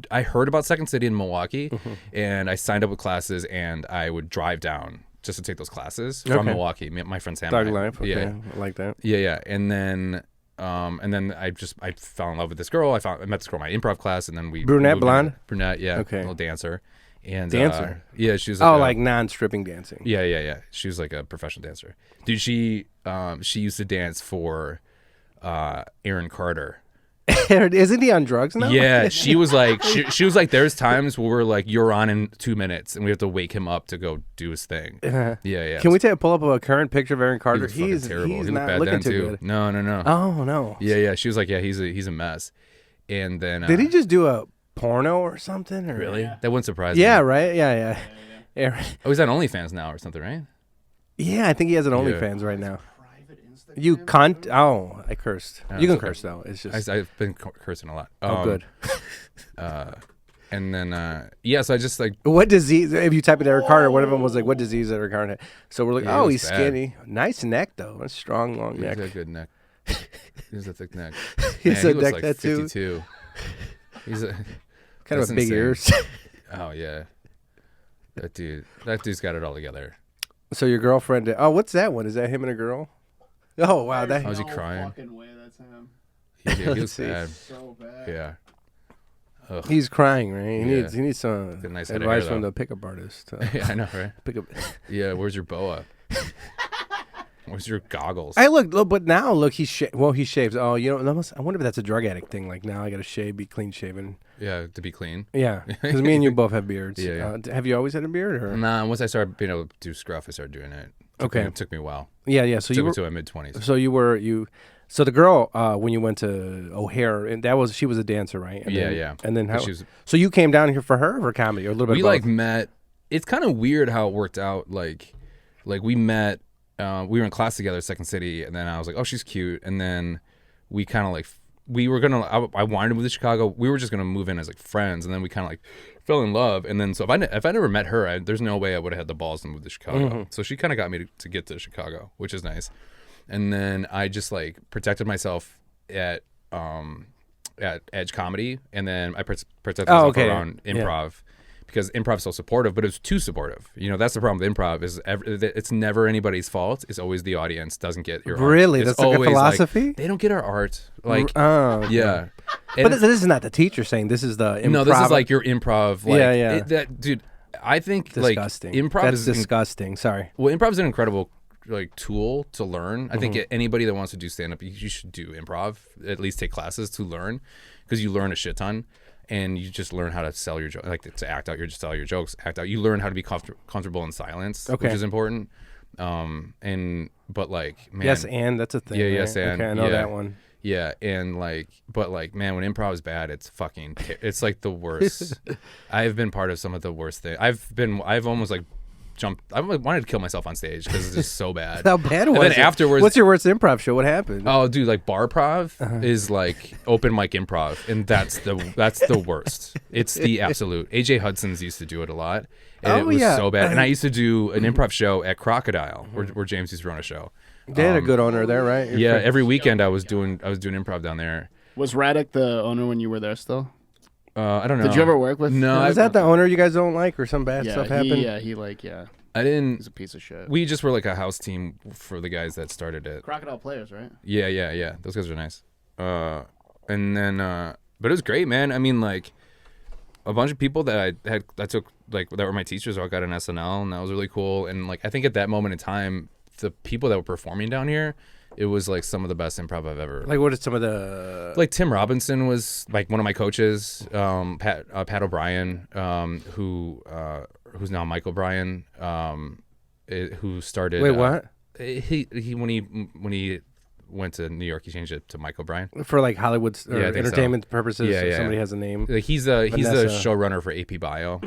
I heard about Second City in Milwaukee, and I signed up with classes, and I would drive down just to take those classes from Milwaukee. My friend Sam. Dog and I. life. Okay. Yeah, I like that. Yeah. And then I fell in love with this girl. I met this girl in my improv class, and then we Brunette, moved blonde? into- brunette, yeah, Okay. little dancer. And Dancer? yeah, she was Like non-stripping dancing. yeah. She was like a professional dancer. Dude, she used to dance for Aaron Carter. Isn't he on drugs now? Yeah, she was like she was like, there's times where we're like, you're on in 2 minutes, and we have to wake him up to go do his thing. Yeah. Can we pull up a current picture of Aaron He Carter? was fucking terrible. He's He looked not bad looking then too too. good. No. Oh no. Yeah. She was like, yeah, he's a mess. And then Did he just do porno or something? Or? Really? That wouldn't surprise Yeah, me. right? Yeah. Oh, he's on OnlyFans now or something, right? Yeah, I think he has an OnlyFans right now. You cunt. Oh, I cursed. You can curse, though. It's just. I've been cursing a lot. Good. And then, so I just like. What disease? If you type in Eric Carter, one of them was like, what disease Eric Carter had? So we're like, Yeah, oh, it he's was bad. skinny. Nice neck, though. A strong, long He's neck. got a good neck. He has a thick neck. He Man, has he a looks neck like tattoo. 52. He's a, Kind of that's a big insane. ears. Oh, yeah. That dude's got it all together. So your girlfriend. Oh, what's that one? Is that him and a girl? Oh, wow. Oh, is he crying? Fucking way that's him. He looks see. bad. So bad. Yeah. Ugh. He's crying, right? Yeah. He needs some Got a nice head of advice hair, from though. the pickup artist. Yeah, I know, right? Pickup. Yeah, where's your boa? Where's your goggles? I look, but now look, he shaves. Oh, I wonder if that's a drug addict thing. Like now I got to shave, be clean shaven. Yeah, to be clean. Yeah, because me and you both have beards. Yeah. Have you always had a beard? Or? Nah, once I started being able to do scruff, I started doing it. It took me a while. Yeah. So Took you me were to my mid-20s. So So the girl, when you went to O'Hare, and she was a dancer, right? And then, Yeah. And then how? She was- So you came down here for her or for comedy, or a little bit. We of both? like met. It's kind of weird how it worked out. Like we met. We were in class together at Second City, and then I was like, "Oh, she's cute." And then we kind of like we were gonna. I wanted to move to Chicago. We were just gonna move in as like friends, and then we kind of like fell in love. And then so if I never met her, there's no way I would have had the balls to move to Chicago. Mm-hmm. So she kind of got me to get to Chicago, which is nice. And then I just like protected myself at Edge Comedy, and then I protected myself around improv. Because improv's so supportive, but it's too supportive. That's the problem with improv is it's never anybody's fault. It's always the audience doesn't get your art. Really? It's That's like a always philosophy? they don't get our art. Like, okay. yeah. But this is not the teacher saying. This is the improv. No, this is like your improv. Like, Yeah. Dude, I think Disgusting. like improv That's is disgusting. Sorry. well, improv is an incredible like tool to learn. I Mm-hmm. think anybody that wants to do stand up, you should do improv. At least take classes to learn, because you learn a shit ton. And you just learn how to sell your joke, like to act out sell your jokes, act out. You learn how to be comfortable in silence, which is important. But like, man, Yes, and that's a thing. Yeah, right? yes, and okay, I know yeah. that one. Yeah, and like, but like, man, when improv is bad, it's fucking, it's like the worst. I've been part of some of the worst things. I've almost like I wanted to kill myself on stage because it's just so bad. How bad and was then it? afterwards, What's your worst improv show? What happened? oh, dude, like bar prov is like open mic improv, and that's the worst. It's the absolute. AJ Hudson's used to do it a lot, and it was so bad. And I used to do an improv show at Crocodile, where James used to run a show. They had a good owner there, right? Your Yeah, friend- every weekend I was doing improv down there. Was Radek the owner when you were there still? I don't know. Did you ever work with? No, Is that the owner you guys don't like, or some bad stuff happened? Yeah. I didn't. He's a piece of shit. We just were like a house team for the guys that started it. Crocodile players, right? Yeah. Those guys are nice. And then, but it was great, man. I mean, like, a bunch of people that I took, like, that were my teachers all got an SNL, and that was really cool. And, like, I think at that moment in time, the people that were performing down here, it was, like, some of the best improv I've ever. Like, what are some of the... Like, Tim Robinson was, like, one of my coaches. Pat O'Brien, who's now Mike O'Brien, who started. Wait, what? He when he went to New York, he changed it to Mike O'Brien. For like Hollywood or Yeah, I think so. entertainment purposes, Yeah, if yeah. somebody has a name. Like he's the Vanessa. showrunner for AP Bio,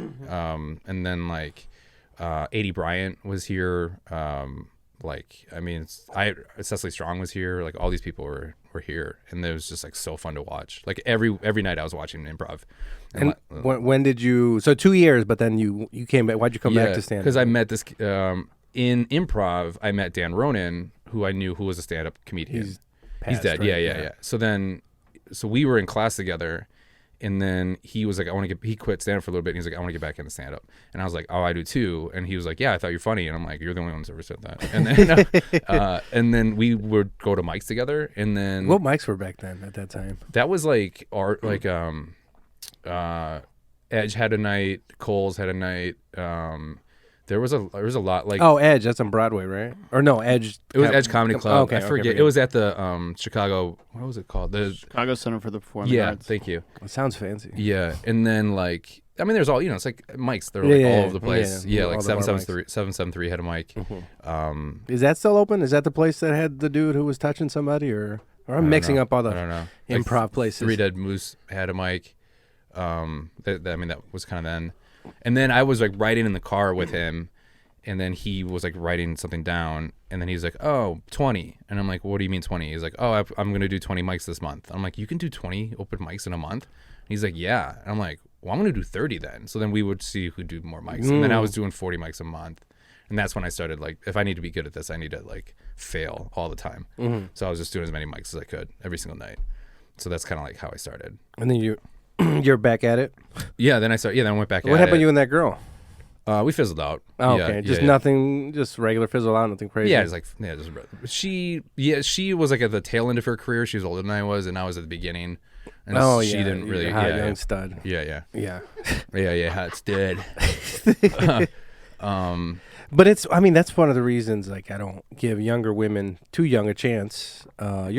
and then like A.D. Bryant was here. Like I mean, Cecily Strong was here. Like all these people were here, and it was just like so fun to watch. Like every night I was watching improv. And when did you? So 2 years, but then you came back. Why'd you come back to stand up? Because I met this in improv. I met Dan Ronan, who I knew who was a stand-up comedian. He's dead. right? Yeah. So we were in class together, and then he was like, he quit stand-up for a little bit, and he's like, I want to get back into stand-up. And I was like, oh, I do too. And he was like, yeah, I thought you're funny. And I'm like, you're the only one who's ever said that. And then we would go to mics together, and then What mics were back then at that time? that was like art, like Edge had a night, Cole's had a night. There was a lot like Edge. That's on Broadway, right? Or no, Edge. it was Edge Comedy Club. Okay, I forget. okay. It was at the Chicago. What was it called? The Chicago Center for the Performing Arts. Thank you. It sounds fancy. Yeah, and then like I mean, there's all it's like mics. They're like all over the place. yeah. Yeah, All like the bar 773 had a mic. Is that still open? Is that the place that had the dude who was touching somebody, or I'm mixing up all the I don't know. improv Like, places? Three Dead Moose had a mic. That was kind of then. And then I was like writing in the car with him, and then he was like writing something down, and then he's like, "Oh, 20." And I'm like, "What do you mean 20?" He's like, "Oh, I'm going to do 20 mics this month." I'm like, "You can do 20 open mics in a month?" And he's like, "Yeah." And I'm like, "Well, I'm going to do 30 then." So then we would see who'd do more mics. And then I was doing 40 mics a month. And that's when I started, like, if I need to be good at this, I need to, like, fail all the time. So I was just doing as many mics as I could every single night. So that's kind of like how I started. And then you're back at it? Yeah, then I went back at it. What happened to you and that girl? We fizzled out. Oh, Yeah, okay. Just yeah. nothing, just regular fizzle out, nothing crazy. Yeah, it's like, she was like at the tail end of her career. She was older than I was, and I was at the beginning. And she didn't really, young stud. Yeah. Yeah. It's dead. But that's one of the reasons, like, I don't give younger women too young a chance. I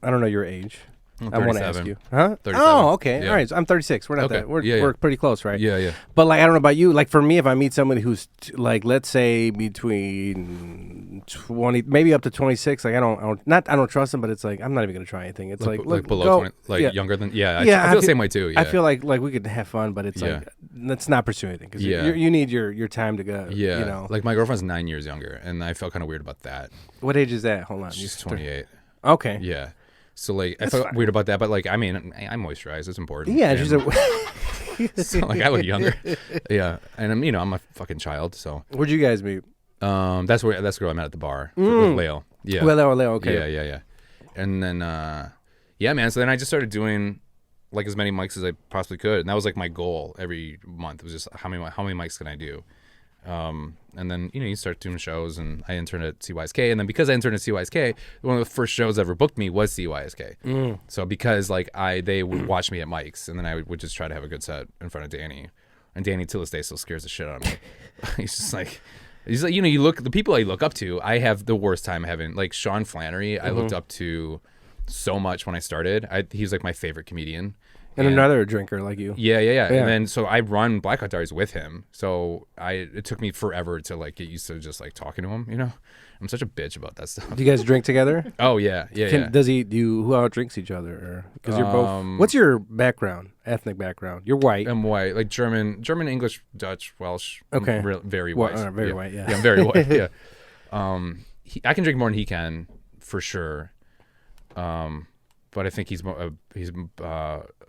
don't know your age. I want to ask you. Huh? 37. Oh, okay. Yeah. All right. So I'm 36. We're not Okay. that. We're Yeah. we're pretty close, right? Yeah. But like, I don't know about you. Like for me, if I meet somebody who's like, let's say between 20, maybe up to 26, like I don't trust them, but it's like I'm not even gonna try anything. It's like look, below go, 20, like yeah. younger than, Yeah, I feel the same way too. Yeah. I feel like we could have fun, but it's like let's not pursue anything because you need your time to go. Yeah. You know, Like my girlfriend's 9 years younger, and I felt kind of weird about that. what age is that? Hold on, She's 28. Okay. Yeah. So like I felt weird about that, but like I mean I moisturize. It's important. Yeah, and she's so like I look younger. Yeah, and I'm a fucking child. So Where'd you guys meet? that's the girl I met at the bar with Leo. Yeah. Well, okay. Yeah. And then man. So then I just started doing like as many mics as I possibly could, and that was like my goal every month. It was just how many mics can I do. And then you start doing shows, and I interned at CYSK, and then because I interned at CYSK, one of the first shows ever booked me was CYSK. So because like they would watch me at mics, and then I would just try to have a good set in front of Danny, and Danny to this day still scares the shit out of me. he's like you look the people I look up to. I have the worst time having like Sean Flannery. I looked up to so much when I started. He's like my favorite comedian. And another drinker like you. Yeah. And then so I run Blackout Diaries with him. So it took me forever to like get used to just like talking to him. I'm such a bitch about that stuff. Do you guys drink together? Oh yeah. Does he? Who out drinks each other? Because you're both. What's your background? Ethnic background? You're white. I'm white, like German, English, Dutch, Welsh. Okay. Very white. Very white. Yeah. Yeah, I'm very white. Yeah. I can drink more than he can for sure. But I think he's a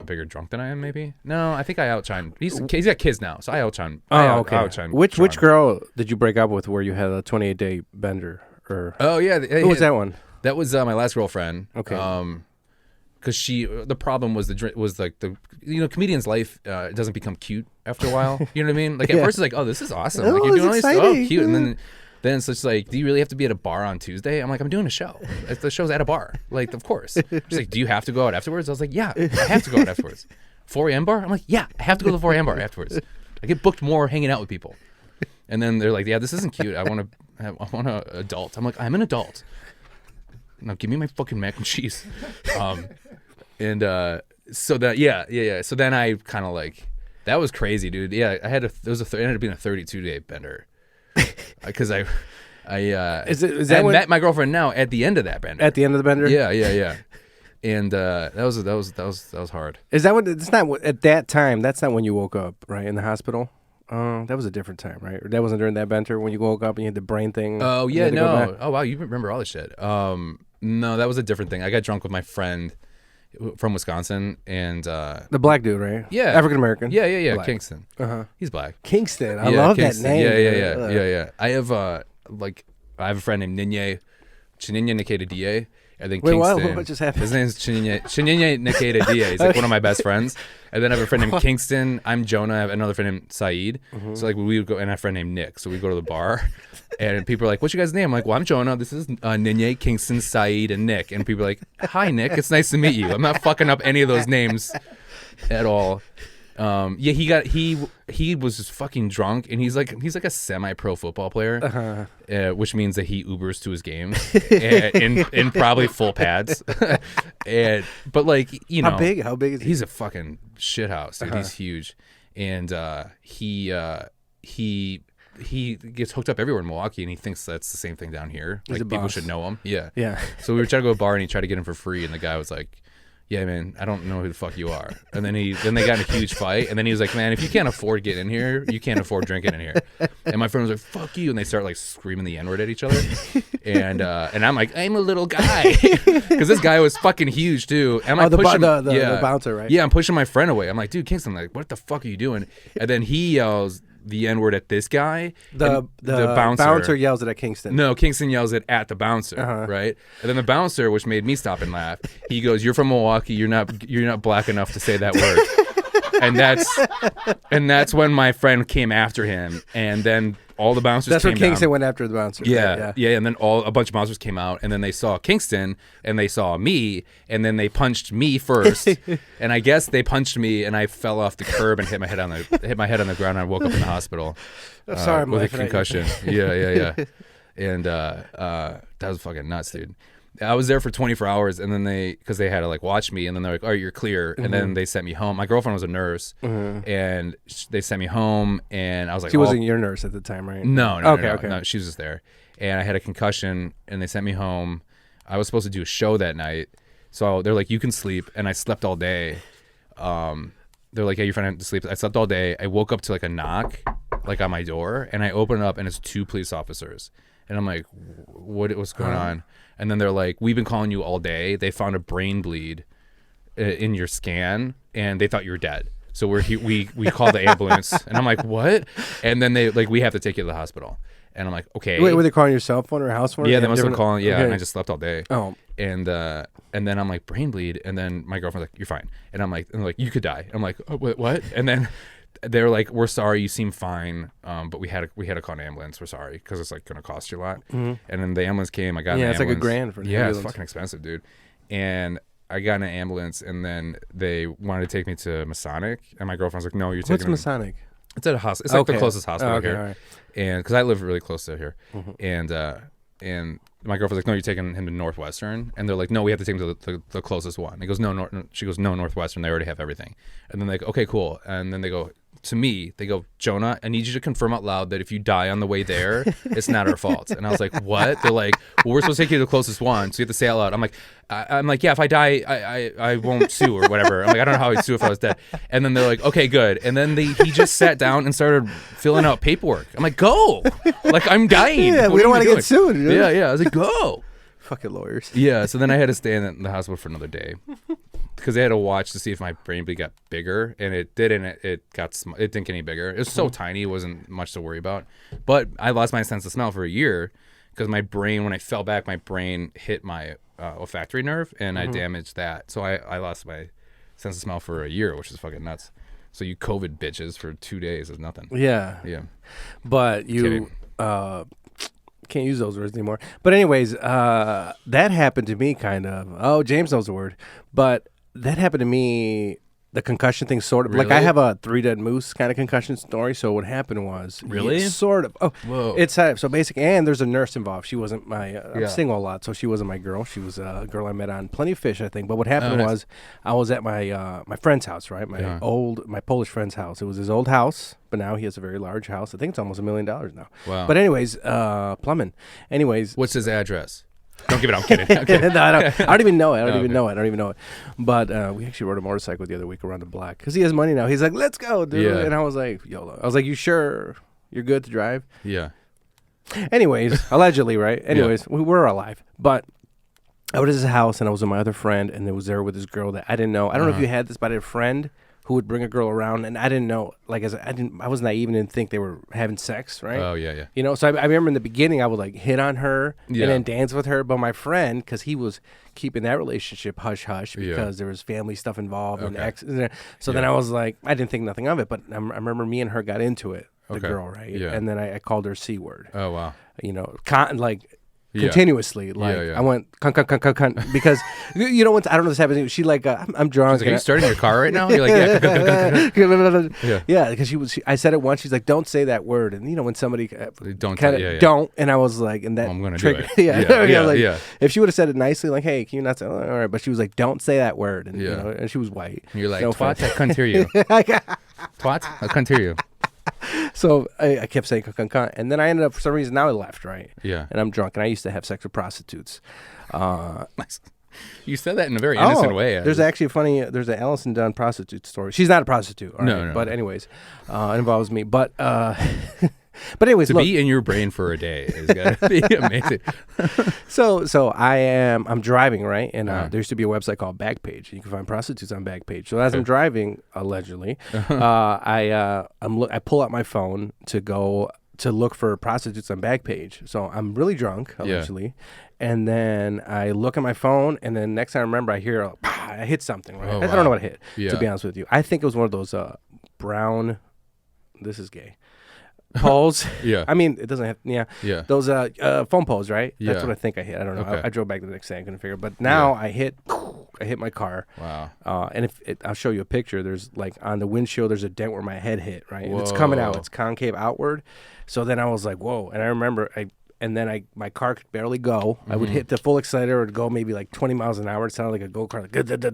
bigger drunk than I am. Maybe no. I think I outshine. He's got kids now, so I outshine. Okay. I outshine Which Sean. girl did you break up with where you had a 28-day bender? Or Oh yeah. who was that one? That was my last girlfriend. Okay. Because the problem was comedian's life it doesn't become cute after a while. You know what I mean? Like at first it's like, oh, this is awesome. Like you're doing all this stuff, oh, cute, and then it's just like, do you really have to be at a bar on Tuesday? I'm like, I'm doing a show. The show's at a bar. Like, of course. She's like, do you have to go out afterwards? I was like, yeah, I have to go out afterwards. 4 a.m. bar? I'm like, yeah, I have to go to the 4 a.m. bar afterwards. I get booked more hanging out with people. And then they're like, yeah, this isn't cute. I want to adult. I'm like, I'm an adult. Now give me my fucking mac and cheese. So that, yeah. So then I kind of like, that was crazy, dude. Yeah, it ended up being a 32-day bender. Because I met my girlfriend now at the end of that bender. At the end of the bender? Yeah. And that was hard. Is that what? It's not at that time. That's not when you woke up, right? In the hospital. That was a different time, right? Or that wasn't during that bender when you woke up and you had the brain thing. Oh yeah, no. Oh wow, you remember all this shit. No, that was a different thing. I got drunk with my friend from Wisconsin, and the black dude, right? Yeah, African American. Yeah. Black. Kingston. He's black. Kingston. I love Kingston. that name. Yeah. I have a friend named Chinyinye Nikeda Die. I think Wait, Kingston. what just happened? His name's Chinyinye Nikeda Die. He's like one of my best friends. And then I have a friend named Kingston. I'm Jonah. I have another friend named Saeed. So like we would go, and I have a friend named Nick. So we go to the bar, and people are like, "What's your guys' name?" I'm like, "Well, I'm Jonah. This is Ninye, Kingston, Saeed, and Nick." And people are like, "Hi, Nick. It's nice to meet you." I'm not fucking up any of those names at all. He was just fucking drunk, and he's like a semi-pro football player, which means that he Ubers to his games in probably full pads. But like, you know, how big is he? He's a fucking shithouse, dude. He's huge, and he gets hooked up everywhere in Milwaukee, and he thinks that's the same thing down here. He's like a people boss. should know him. Yeah. Yeah. So we were trying to go to a bar, and he tried to get him for free, and the guy was like, yeah, man, I don't know who the fuck you are. And then they got in a huge fight. And then he was like, man, if you can't afford getting in here, you can't afford drinking in here. And my friend was like, fuck you. And they start like screaming the N-word at each other. And I'm like, I'm a little guy. Because this guy was fucking huge too. And I'm pushing the bouncer, right? Yeah, I'm pushing my friend away. I'm like, dude, Kingston, like, what the fuck are you doing? And then he yells the N-word at this guy. The bouncer yells it at Kingston. No, Kingston yells it at the bouncer, right? And then the bouncer, which made me stop and laugh, he goes, "You're from Milwaukee. You're not black enough to say that word." and that's when my friend came after him, and then all the bouncers. That's came when Kingston down. went after the bouncer. Yeah. And then a bunch of bouncers came out, and then they saw Kingston, and they saw me, and then they punched me first, and I guess they punched me, and I fell off the curb and hit my head on the ground, and I woke up in the hospital Sorry, with a concussion. Yeah. And that was fucking nuts, dude. I was there for 24 hours, and then because they had to like watch me, and then they're like, "Oh, you're clear," and then they sent me home. My girlfriend was a nurse, and they sent me home, and I was like, she wasn't your nurse at the time, right? No. Okay. No, she was just there, and I had a concussion, and they sent me home. I was supposed to do a show that night, so they're like, "You can sleep," and I slept all day. They're like, "Yeah, you're fine to sleep." I slept all day. I woke up to like a knock, like on my door, and I open it up, and it's 2 police officers, and I'm like, "What's going on?" And then they're like, "We've been calling you all day. They found a brain bleed in your scan, and they thought you were dead. So we called the ambulance." And I'm like, "What?" And then they like, "We have to take you to the hospital." And I'm like, "Okay." Wait, were they calling your cell phone or house phone? Yeah, they must have been calling. Yeah, okay. and I just slept all day. Oh. And then I'm like, brain bleed, and then my girlfriend's like, "You're fine." And I'm like, "You could die." I'm like, "Oh, what?" And then they're like, "We're sorry, you seem fine, but we had to call an ambulance. We're sorry because it's like going to cost you a lot." And then the ambulance came. I got an ambulance. It's like $1,000 for an ambulance. It's fucking expensive, dude. And I got in an ambulance, and then they wanted to take me to Masonic, and my girlfriend's like, "No, you're taking." What's Masonic? It's at a hospital. It's like the closest hospital here, right. and because I live really close to here, and my girlfriend's like, "No, you're taking him to Northwestern," and they're like, "No, we have to take him to the closest one." And he goes, "No, she goes, "No, Northwestern. They already have everything." And then they go, "Okay, cool." And then they go to me, they go, "Jonah, I need you to confirm out loud that if you die on the way there, it's not our fault." And I was like, "What?" They're like, "Well, we're supposed to take you to the closest one, so you have to say out loud." I'm like, "Yeah, if I die, I won't sue or whatever." I'm like, "I don't know how I'd sue if I was dead." And then they're like, "Okay, good." And then he just sat down and started filling out paperwork. I'm like, "Go!" Like, I'm dying. Yeah, we don't want to get sued. Dude. Yeah. I was like, "Go!" Fucking lawyers. Yeah. So then I had to stay in the hospital for another day because they had to watch to see if my brain bleed got bigger, and it didn't. It didn't get any bigger. It was so tiny, it wasn't much to worry about. But I lost my sense of smell for a year because my brain, when I fell back, my brain hit my olfactory nerve, and I damaged that. So I lost my sense of smell for a year, which is fucking nuts. So you COVID bitches for 2 days is nothing. Yeah. But you can't use those words anymore. But anyways, that happened to me kind of. Oh, James knows the word. But that happened to me, the concussion thing, sort of. Really? Like, I have a 3 Dead Moose kind of concussion story. So what happened was... Really? Sort of. Oh, whoa. It's so basically, and there's a nurse involved. She wasn't my... I'm single a lot, so she wasn't my girl. She was a girl I met on Plenty of Fish, I think. But what happened was, I was at my my friend's house, right? My Polish friend's house. It was his old house, but now he has a very large house. I think it's almost $1 million now. Wow. But anyways, plumbing. Anyways... What's his address? Don't give it. I'm kidding. I'm kidding. No, I don't even know it. I don't even know it. But we actually rode a motorcycle the other week around the block because he has money now. He's like, "Let's go, dude." Yeah. And I was like, "YOLO." I was like, "You sure you're good to drive?" Yeah. Anyways, allegedly, right? Anyways, we were alive. But I was at his house, and I was with my other friend, and it was there with this girl that I didn't know. I don't know if you had this, but I had a friend who would bring a girl around, and I didn't know. Like, I was naive and didn't think they were having sex, right? Oh yeah. You know, so I remember in the beginning, I would like hit on her and Yeah. then dance with her. But my friend, because he was keeping that relationship hush hush because there was family stuff involved and Okay. ex. So then I was like, I didn't think nothing of it. But I remember me and her got into it, the Okay. girl, right? Yeah. And then I called her C word. Oh wow. You know, Yeah. continuously. Like Yeah. I went cunt because you know what? I don't know if this happens. She like I'm drunk. Like, are you starting your car right now? You're like, yeah. Yeah, because I said it once. She's like, "Don't say that word." And you know when somebody Don't kind say- of yeah. don't, and I was like, and that I'm gonna do triggered. it. Yeah. Like, Yeah. if she would have said it nicely, like, "Hey, can you not say?" All right, but she was like, "Don't say that word," and you Yeah. know, and she was white. And you're like, No "Twat, offense. I couldn't hear you." Twat, I couldn't hear you. So I kept saying cunt, and then I ended up for some reason now I left, right? Yeah. And I'm drunk, and I used to have sex with prostitutes. Nice. You said that in a very innocent way. There's actually there's an Allison Dunn prostitute story. She's not a prostitute. all No, right, no. But anyways, it involves me. But anyways, to look, be in your brain for a day is gonna be amazing. So I'm driving, right? And there used to be a website called Backpage. You can find prostitutes on Backpage. So as I'm driving, allegedly, I pull out my phone to go to look for prostitutes on Backpage. So I'm really drunk, allegedly. And then I look at my phone, and then next time I remember, I hear, I hit something, right? Oh, I don't know what I hit, Yeah. to be honest with you. I think it was one of those brown, this is gay, poles. Yeah. I mean, it doesn't have, Yeah. those phone poles, right? That's Yeah. what I think I hit. I don't know. Okay. I drove back the next day. I couldn't figure it. But now I hit my car. Wow. And I'll show you a picture. There's like on the windshield, there's a dent where my head hit, right? And it's coming out. Whoa. It's concave outward. So then I was like, whoa. And I remember my car could barely go. I would hit the full accelerator. It would go maybe like 20 miles an hour. It sounded like a go-kart. Like, And it's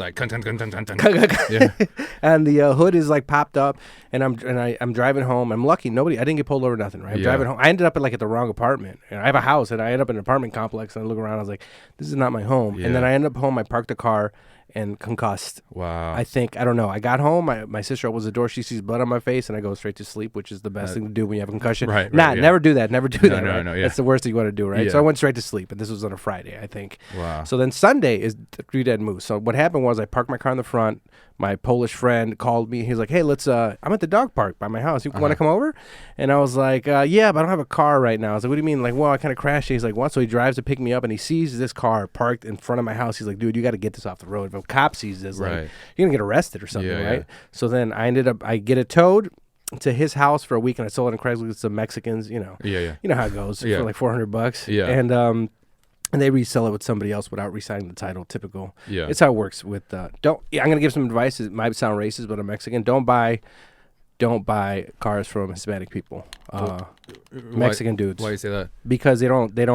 like yeah. and the hood is like popped up, and I'm driving home. I'm lucky. I didn't get pulled over, nothing, right? I'm driving home. I ended up at the wrong apartment. And I have a house, and I ended up in an apartment complex, and I look around. I was like, this is not my home. And then I ended up home. I parked the car and concussed. Wow. I don't know. I got home. My sister opens the door. She sees blood on my face, and I go straight to sleep, which is the best thing to do when you have a concussion. Right, Nah, yeah. never do that. Never do that. no, right? no, yeah. That's the worst thing you want to do, right? Yeah. So I went straight to sleep, and this was on a Friday, I think. Wow. So then Sunday is the 3 Dead Moose. So what happened was I parked my car in the front. My Polish friend called me. He's like, hey, I'm at the dog park by my house. You want to come over? And I was like, yeah, but I don't have a car right now. I was like, what do you mean? Like, well, I kind of crashed. He's like, what? So he drives to pick me up, and he sees this car parked in front of my house. He's like, dude, you got to get this off the road. If a cop sees this, like, Right. you're going to get arrested or something, Yeah, right? yeah. So then I get it towed to his house for a week, and I sold it on Craigslist with some Mexicans, Yeah. You know how it goes, Yeah. for like $400. Yeah. And they resell it with somebody else without re-signing the title. Typical. Yeah. It's how it works with. I'm gonna give some advice. It might sound racist, but I'm Mexican. Don't buy cars from Hispanic people. Mexican dudes. Why do you say that? Because they don't. They're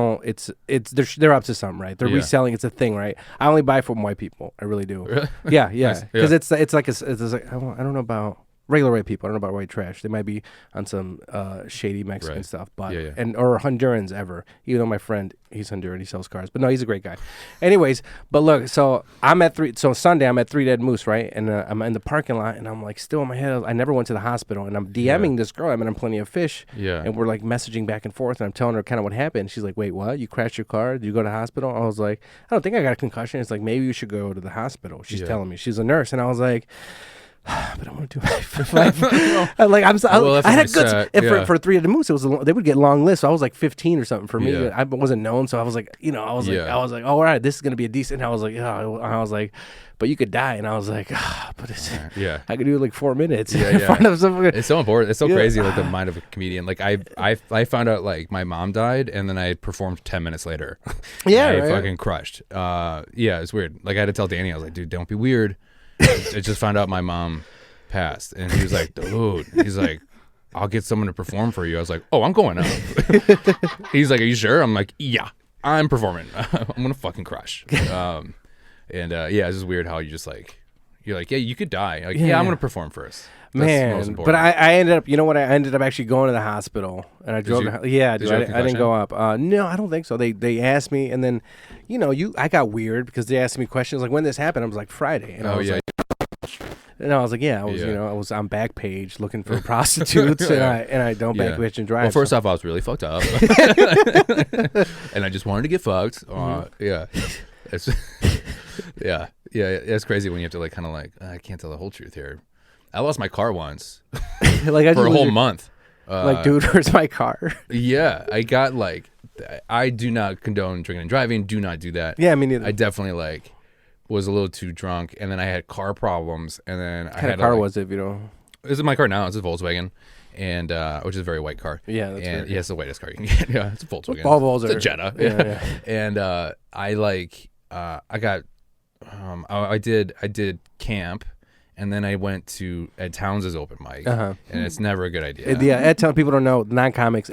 up to something, right? They're Yeah. reselling. It's a thing, right? I only buy from white people. I really do. Really? Yeah. Nice. Because Yeah. it's like I don't know about regular white people. I don't know about white trash. They might be on some shady Mexican Right. stuff, but Yeah. or Hondurans ever. Even though my friend, he's Honduran, he sells cars, but no, he's a great guy. Anyways, but look, so Sunday I'm at 3 Dead Moose, right? And I'm in the parking lot, and I'm like still in my head. I never went to the hospital, and I'm DMing this girl. I'm in Plenty of Fish, Yeah. and we're like messaging back and forth, and I'm telling her kind of what happened. She's like, "Wait, what? You crashed your car? Did you go to the hospital?" I was like, "I don't think I got a concussion." It's like, maybe you should go to the hospital. She's Yeah. telling me she's a nurse, and I was like, but I want to do my like I had good yeah. for 3 of the Moose. It was they would get long lists. So I was like 15 or something for me. Yeah. I wasn't known, so I was like, I was like, all right, this is gonna be a decent. And I was like, but you could die. And I was like, but it's I could do it like 4 minutes. Yeah, in yeah. front of someone. It's so important. It's so Yeah. crazy, like the mind of a comedian. Like I found out like my mom died, and then I performed 10 minutes later. Yeah, I right. fucking crushed. It's weird. Like I had to tell Danny, I was like, dude, don't be weird. I just found out my mom passed, and he was like, dude, he's like, I'll get someone to perform for you. I was like, oh, I'm going up. He's like, are you sure? I'm like, yeah, I'm performing. I'm gonna fucking crush. It's just weird how you're like, yeah, you could die. Like, yeah, I'm gonna perform first. That's most Man, important. but I ended up, I ended up actually going to the hospital, and I drove. you? I you have didn't concussion? go up. No, I don't think so. They asked me, and then, I got weird because they asked me questions like, when this happened. I was like, Friday, and I was like, and I was like, yeah, I was on Backpage looking for prostitutes, and I don't Backpage and drive. Well, first off, I was really fucked up, and I just wanted to get fucked. Yeah, it's it's crazy when you have to like kind of like I can't tell the whole truth here. I lost my car once like for a whole month. Like, dude, where's my car? Yeah, I got like, I do not condone drinking and driving. Do not do that. Yeah, me neither. I definitely like was a little too drunk, and then I had car problems, and then What kind of car was it? This is my car now. It's a Volkswagen, and which is a very white car. Yeah, that's and very it's the whitest car you can get. Yeah, it's a Volkswagen. All Volks It's are- a Jetta. yeah. And I did camp, and then I went to Ed Towns' open mic, and it's never a good idea. Yeah, Ed Town, people don't know, non-comics,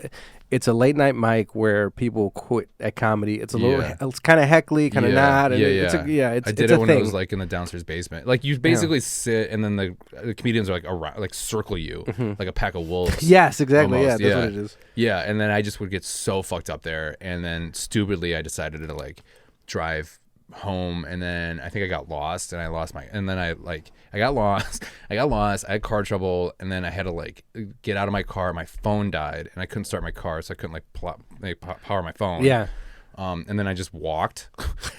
it's a late night mic where people quit at comedy. It's a little, it's kind of heckly, kind of not. And it's I did it's it a when thing. it was like in the downstairs basement. Like you basically sit, and then the comedians are like around, like circle you like a pack of wolves. Yes, exactly. Almost, Yeah, that's what it is. Yeah, and then I just would get so fucked up there, and then stupidly I decided to like drive home, and then I think I got lost, and I lost my, and then I got lost. I had car trouble, and then I had to like get out of my car. My phone died, and I couldn't start my car, so I couldn't like power my phone. Yeah. And then I just walked,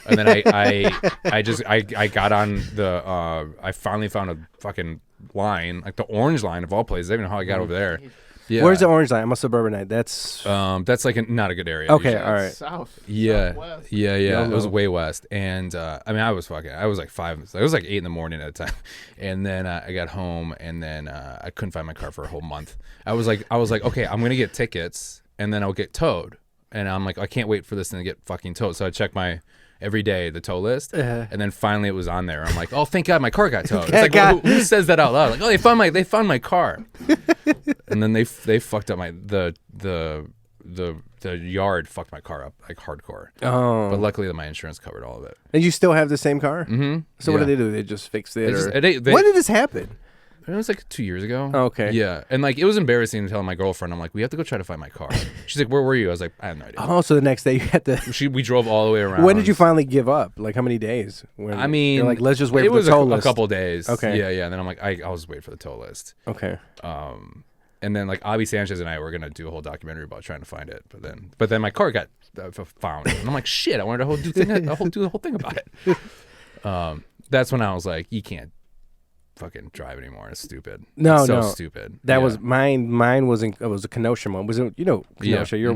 and then I got on the I finally found a fucking line, like the Orange Line of all places. I don't even know how I got over there. Yeah. Where's the Orange Line? I'm a suburbanite. That's like not a good area. okay. Usually. All right. South. Yeah, Southwest. yeah. No, It was no. way west, and I mean, I was like 5. It was like 8 in the morning at a time, and then I got home, and then I couldn't find my car for a whole month. I was like, okay, I'm gonna get tickets, and then I'll get towed, and I'm like, I can't wait for this thing to get fucking towed. So I check every day the tow list, and then finally it was on there. I'm like, oh, thank God, my car got towed. It's like, well, who says that out loud? Like, oh, they found my car, and then they fucked up the yard fucked my car up like hardcore. Oh. But luckily my insurance covered all of it. And you still have the same car? Mm-hmm. So what did they do? They just fixed it? They when did this happen? It was like 2 years ago. Oh, okay. Yeah, and like it was embarrassing to tell my girlfriend. I'm like, we have to go try to find my car. She's like, where were you? I was like, I have no idea. Oh, so the next day you had to. We drove all the way around. When did you finally give up? Like how many days? I mean, you're like, let's just wait it for was the tow a list. couple days. Okay. Yeah. And then I'm like, I'll just wait for the tow list. Okay. And then like Avi Sanchez and I were gonna do a whole documentary about trying to find it, but then my car got found, and I'm like, shit, I wanted to do the whole thing about it. That's when I was like, you can't fucking drive anymore. It's stupid. No, it's so no. stupid. That was mine. Mine was it was a Kenosha one. Was it, Kenosha? Yeah. You're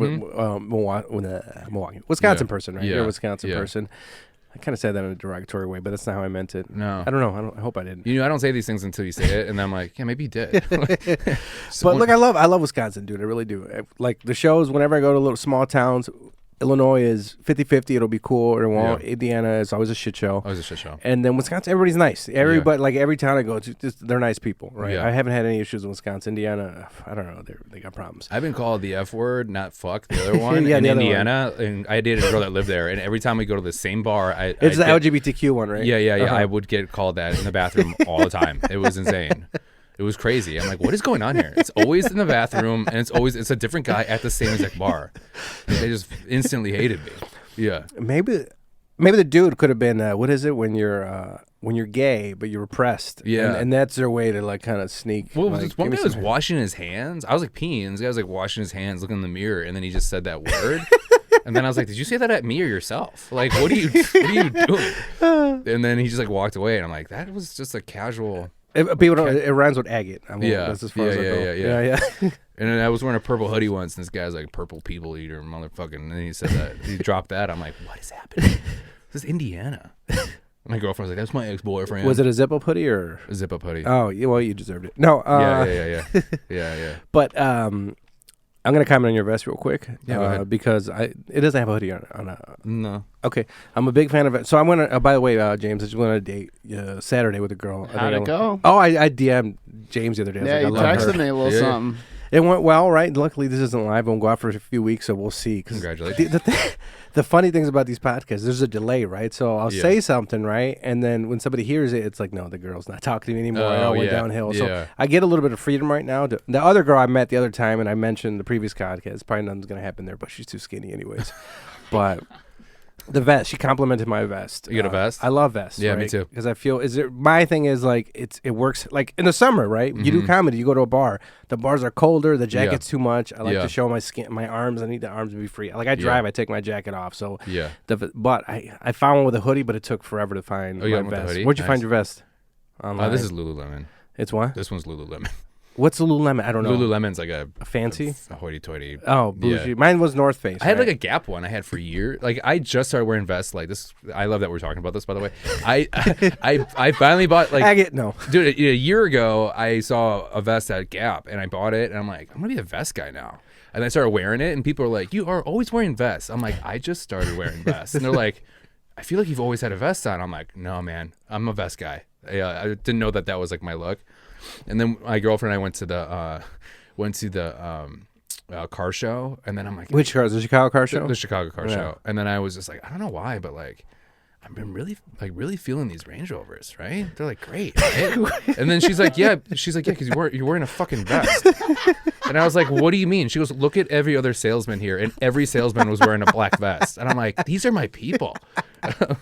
Milwaukee, Wisconsin person, right? Yeah. You're a Wisconsin Yeah. person. I kind of said that in a derogatory way, but that's not how I meant it. No. I don't know. I hope I didn't. I don't say these things until you say it, and I'm like, yeah, maybe you did. But look, I love Wisconsin, dude. I really do. Like the shows, whenever I go to little small towns, Illinois is 50-50. It'll be cool or it won't. Yeah. Indiana is always a shit show. Always a shit show. And then Wisconsin, everybody's nice. Everybody, like every town I go to, they're nice people, right? Yeah. I haven't had any issues in Wisconsin. Indiana, I don't know. They got problems. I've been called the F word, not fuck, the other one, Yeah, in the other Indiana. And I dated a girl that lived there, and every time we go to the same bar, It's the LGBTQ one, right? Yeah. Uh-huh. I would get called that in the bathroom all the time. It was insane. It was crazy. I'm like, what is going on here? It's always in the bathroom, and it's a different guy at the same exact bar. They just instantly hated me. Yeah. Maybe the dude could have been what is it when you're gay but you're repressed? Yeah. and that's their way to like kind of sneak. Well, like, this one give me guy was some- washing his hands. I was like peeing. This guy was like washing his hands, looking in the mirror, and then he just said that word. And then I was like, "Did you say that at me or yourself? Like, what are you doing?" And then he just like walked away, and I'm like, "That was just a casual." People don't. It rhymes with agate. Yeah. That's as far as I go. Yeah. yeah. And then I was wearing a purple hoodie once, and this guy's like, "Purple people eater, motherfucking." And then he said that. He dropped that. I'm like, what is happening? This is Indiana. My girlfriend was like, that's my ex-boyfriend. Was it a zip-up hoodie or a zip-up hoodie? Oh, well, you deserved it. No. Yeah. But I'm gonna comment on your vest real quick. Yeah, go ahead. Because it doesn't have a hoodie on a. No. Okay, I'm a big fan of it. So I went. By the way, James, I just went on a date Saturday with a girl. How'd it go? Oh, I DM'd James the other day. I was Yeah, like, you I love her. texted me a little Yeah. something. It went well, right? Luckily, this isn't live. We'll go out for a few weeks, so we'll see. Congratulations. The funny things about these podcasts, there's a delay, right? So I'll Yeah. say something, right? And then when somebody hears it, it's like, no, the girl's not talking to me anymore. It all went downhill. Yeah. So I get a little bit of freedom right now. The other girl I met the other time, and I mentioned the previous podcast, probably nothing's going to happen there, but she's too skinny anyways. But the vest, she complimented my vest. You got a vest? I love vests. Yeah, me right? too. Because I feel my thing is like it works like in the summer, right? You do comedy, you go to a bar. The bars are colder, the jacket's too much. I like to show my skin, my arms. I need the arms to be free. Like I drive, I take my jacket off. So Yeah. but I found one with a hoodie, but it took forever to find Oh, you my got one with the vest. hoodie? Where'd you Nice. find your vest? Online. This is Lululemon. It's what? This one's Lululemon. What's Lululemon? I don't know. Lululemon's like a Fancy? a hoity-toity. Oh, bougie. Yeah. Mine was North Face. I had like right? a Gap one I had for years. Like I just started wearing vests like this. I love that we're talking about this, by the way. I finally bought like Agate. No. dude, a year ago I saw a vest at Gap and I bought it and I'm like, I'm gonna be a vest guy now. And I started wearing it and people are like, you are always wearing vests. I'm like, I just started wearing vests. And they're like, I feel like you've always had a vest on. I'm like, no man, I'm a vest guy. I didn't know that was like my look. And then my girlfriend and I went to the car show, and then I'm like, Which car? The Chicago car show? the Chicago car Yeah. show. And then I was just like, I don't know why, but like I've been really feeling these Range Rovers, right? They're like great, right? And then she's like, yeah, because you're wearing a fucking vest. And I was like, what do you mean? She goes, look at every other salesman here, and every salesman was wearing a black vest. And I'm like, these are my people.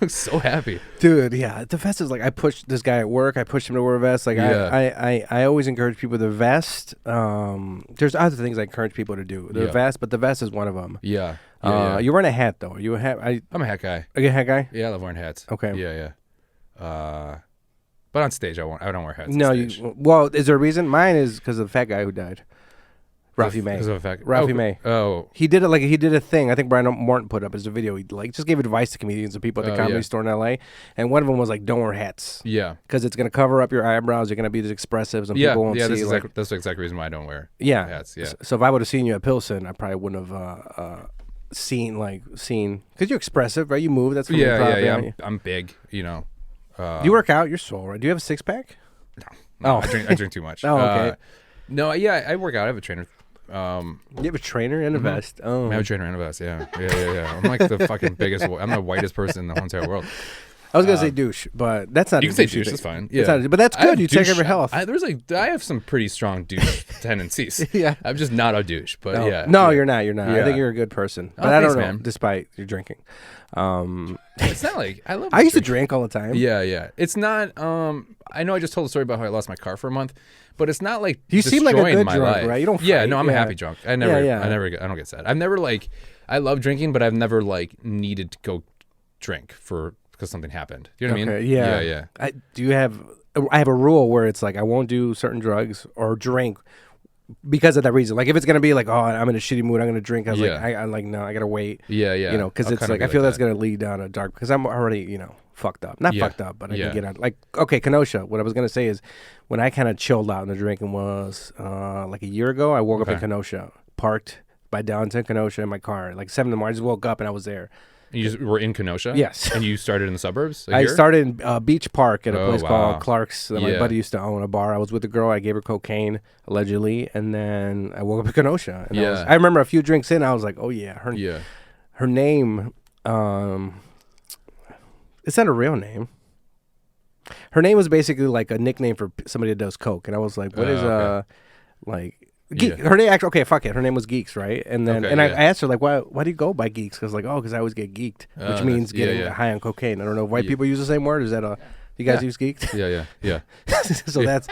I'm so happy. Dude, yeah, the vest is like I pushed this guy at work. I pushed him to wear a vest. Like I always encourage people to vest. There's other things I encourage people to do. The vest, but the vest is one of them. Yeah. You're wearing a hat though. You a hat? I'm a hat guy. Are you a hat guy? Yeah, I love wearing hats. Okay. Yeah. But on stage, I don't wear hats. No, on stage. well, is there a reason? Mine is because of the fat guy who died. Ralphie May. Ralphie May. Oh. He did it like he did a thing. I think Brian Morton put up as a video. He like just gave advice to comedians and people at the comedy store in LA. And one of them was like, don't wear hats. Yeah. Because it's gonna cover up your eyebrows. You're gonna be as expressive, and people won't see. That's the exact reason why I don't wear hats. Yeah. So if I would have seen you at Pilsen, I probably wouldn't have seen because you're expressive, right? You move. That's from improv, yeah. I'm big. You know. You work out. You're swole, right? Do you have a 6-pack? No. I drink too much. Oh, okay. No, yeah, I work out. I have a trainer. You have a trainer and a vest. Oh, I have a trainer and a vest. Yeah. I'm like the fucking biggest. I'm the whitest person in the whole entire world. I was gonna say douche, but that's not. You can say douche. That's fine. Yeah, but that's good. You take care of your health. I have some pretty strong douche tendencies. Yeah, I'm just not a douche. But you're not. You're not. I think you're a good person. But I don't know, man. Despite your drinking. It's not like I love. I used to drink all the time. Yeah. It's not. I know I just told a story about how I lost my car for a month, but it's not like you seem like a good my drunk, life. right? You don't. Yeah, fight. no, I'm a happy drunk. I don't get sad. I've never like. I love drinking, but I've never like needed to go drink because something happened. You know what I mean? Yeah. I have a rule where it's like I won't do certain drugs or drink because of that reason. Like if it's gonna be like, oh, I'm in a shitty mood, I'm gonna drink. I was like, no, I gotta wait. Yeah. You know, because it's like I feel that's gonna lead down a dark. Because I'm already fucked up. Not fucked up, but I can get out. Like okay, Kenosha. What I was gonna say is when I kind of chilled out in the drinking was like a year ago. I woke up in Kenosha, parked by downtown Kenosha in my car, like 7 in the morning. I just woke up and I was there. You just were in Kenosha? Yes. And you started in the suburbs? I started in Beach Park at a place called Clark's that my Yeah. buddy used to own a bar. I was with a girl. I gave her cocaine, allegedly, and then I woke up in Kenosha. And I remember a few drinks in, I was like, oh, yeah. Her name, it's not a real name. Her name was basically like a nickname for somebody that does coke. And I was like, what is, like... Geek. Her name actually fuck it. Her name was Geeks, right? And then I asked her like, why do you go by Geeks? Because like, because I always get geeked, which means getting high on cocaine. I don't know if white people use the same word. Is that you guys use geeked? Yeah. So that's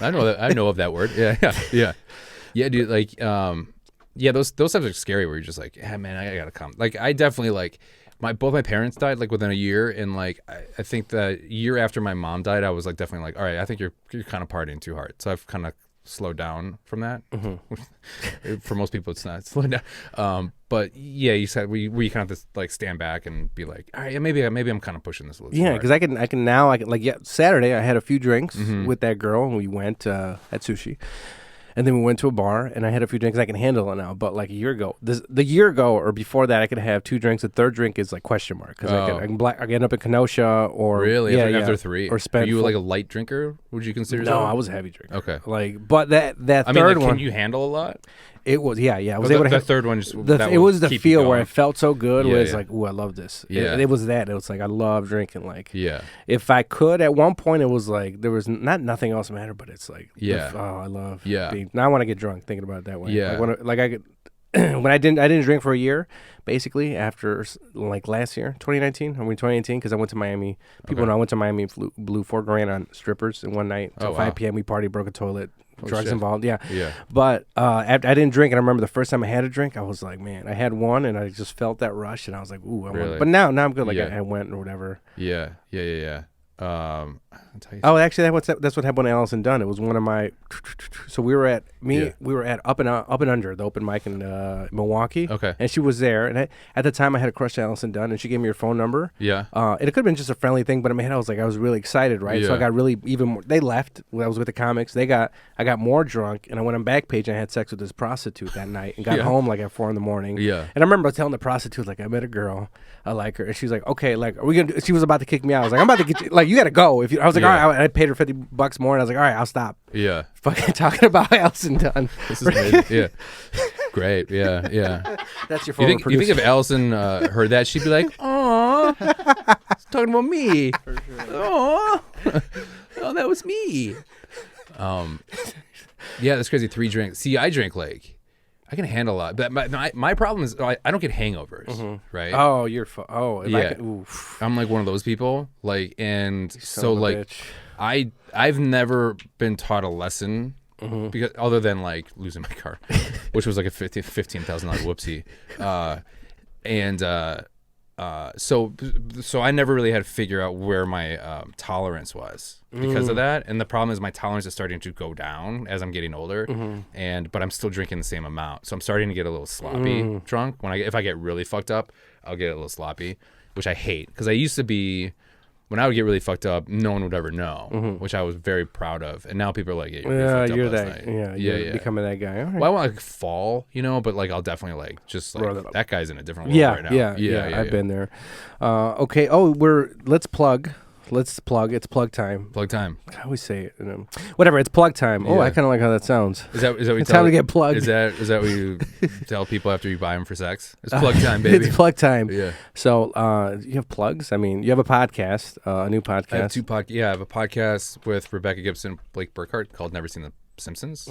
I know of that word. Yeah, dude. Like, those times are scary where you're just like, yeah, man, I gotta come. Like, I definitely like both my parents died like within a year, and like I think the year after my mom died, I was like definitely like, all right, I think you're kind of partying too hard. So I've kind of slow down from that. For most people it's not slow down, but yeah, you said we kind of just like stand back and be like, all right, maybe I'm kind of pushing this a little because I can like Saturday I had a few drinks with that girl and we went at sushi. And then we went to a bar, and I had a few drinks. I can handle it now. But like a year ago, the year ago or before that, I could have 2 drinks. The third drink is like question mark because I can end up in Kenosha or really after 3. Or spend. Are you like a light drinker? Would you consider yourself? No, I was a heavy drinker. Okay, like but that I third mean, one. Can you handle a lot? It was I was able to. The third one just it was the feel where it felt so good. Where it's like, ooh, I love this. Yeah, it was that. It was like I love drinking. Like if I could, at one point, it was like there was nothing else mattered. But it's like I love being. Now I want to get drunk thinking about it that way. Yeah, like I could. When I didn't drink for a year, basically after like last year, 2018, because I went to Miami. People know I went to Miami, blew $4,000 on strippers in one night till 5 p.m. We partied, broke a toilet. Drugs involved, yeah. But I didn't drink, and I remember the first time I had a drink, I was like, man, I had one, and I just felt that rush, and I was like, ooh, I want. But now I'm good. Like I went or whatever. Yeah. Actually, that's what happened to Allison Dunn. It was one of my. So we were at Up and Under, the open mic in Milwaukee. Okay. And she was there, and at the time I had a crush on Allison Dunn, and she gave me her phone number. Yeah. And it could have been just a friendly thing, but in my head I was really excited, right? So I got really even more. They left when I was with the comics. I got more drunk, and I went on Backpage and I had sex with this prostitute that night, and got home like at 4 a.m. Yeah. And I remember telling the prostitute like I met a girl, I like her, and she's like, okay, like are we gonna? She was about to kick me out. I was like, I'm about to get you. Like you gotta go. If you, I was like, all right. I paid her $50 more, and I was like, all right, I'll stop. Yeah. Fucking talking about Allison Dunn. This is amazing. Yeah. Great. Yeah. That's your former producer. You think if Allison heard that, she'd be like, "Aw, it's talking about me." For sure. Aw, oh, that was me. Yeah, that's crazy. 3 drinks. See, I drink like. I can handle a lot. But my problem is I don't get hangovers, right? Oh, yeah. I'm like one of those people. Like, and so like, bitch. I've never been taught a lesson because other than like losing my car, which was like a $15,000 whoopsie, so I never really had to figure out where my tolerance was because of that. And the problem is my tolerance is starting to go down as I'm getting older, but I'm still drinking the same amount. So I'm starting to get a little sloppy drunk. If I get really fucked up, I'll get a little sloppy, which I hate because I used to be. When I would get really fucked up, no one would ever know, which I was very proud of. And now people are like, "Yeah, you're that. You're becoming that guy." All right. Well, I want to fall, but like I'll definitely like just like that guy's in a different world right now. Yeah. I've been there. Okay. Oh, let's plug. It's plug time. Plug time. I always say it. Whatever. It's plug time. Oh, I kind of like how that sounds. Is that what you it's time to get plugged. Is that what you tell people after you buy them for sex? It's plug time, baby. It's plug time. Yeah. So you have plugs? I mean, you have a podcast, a new podcast. I have I have a podcast with Rebecca Gibson, and Blake Burkhart called Never Seen the Simpsons,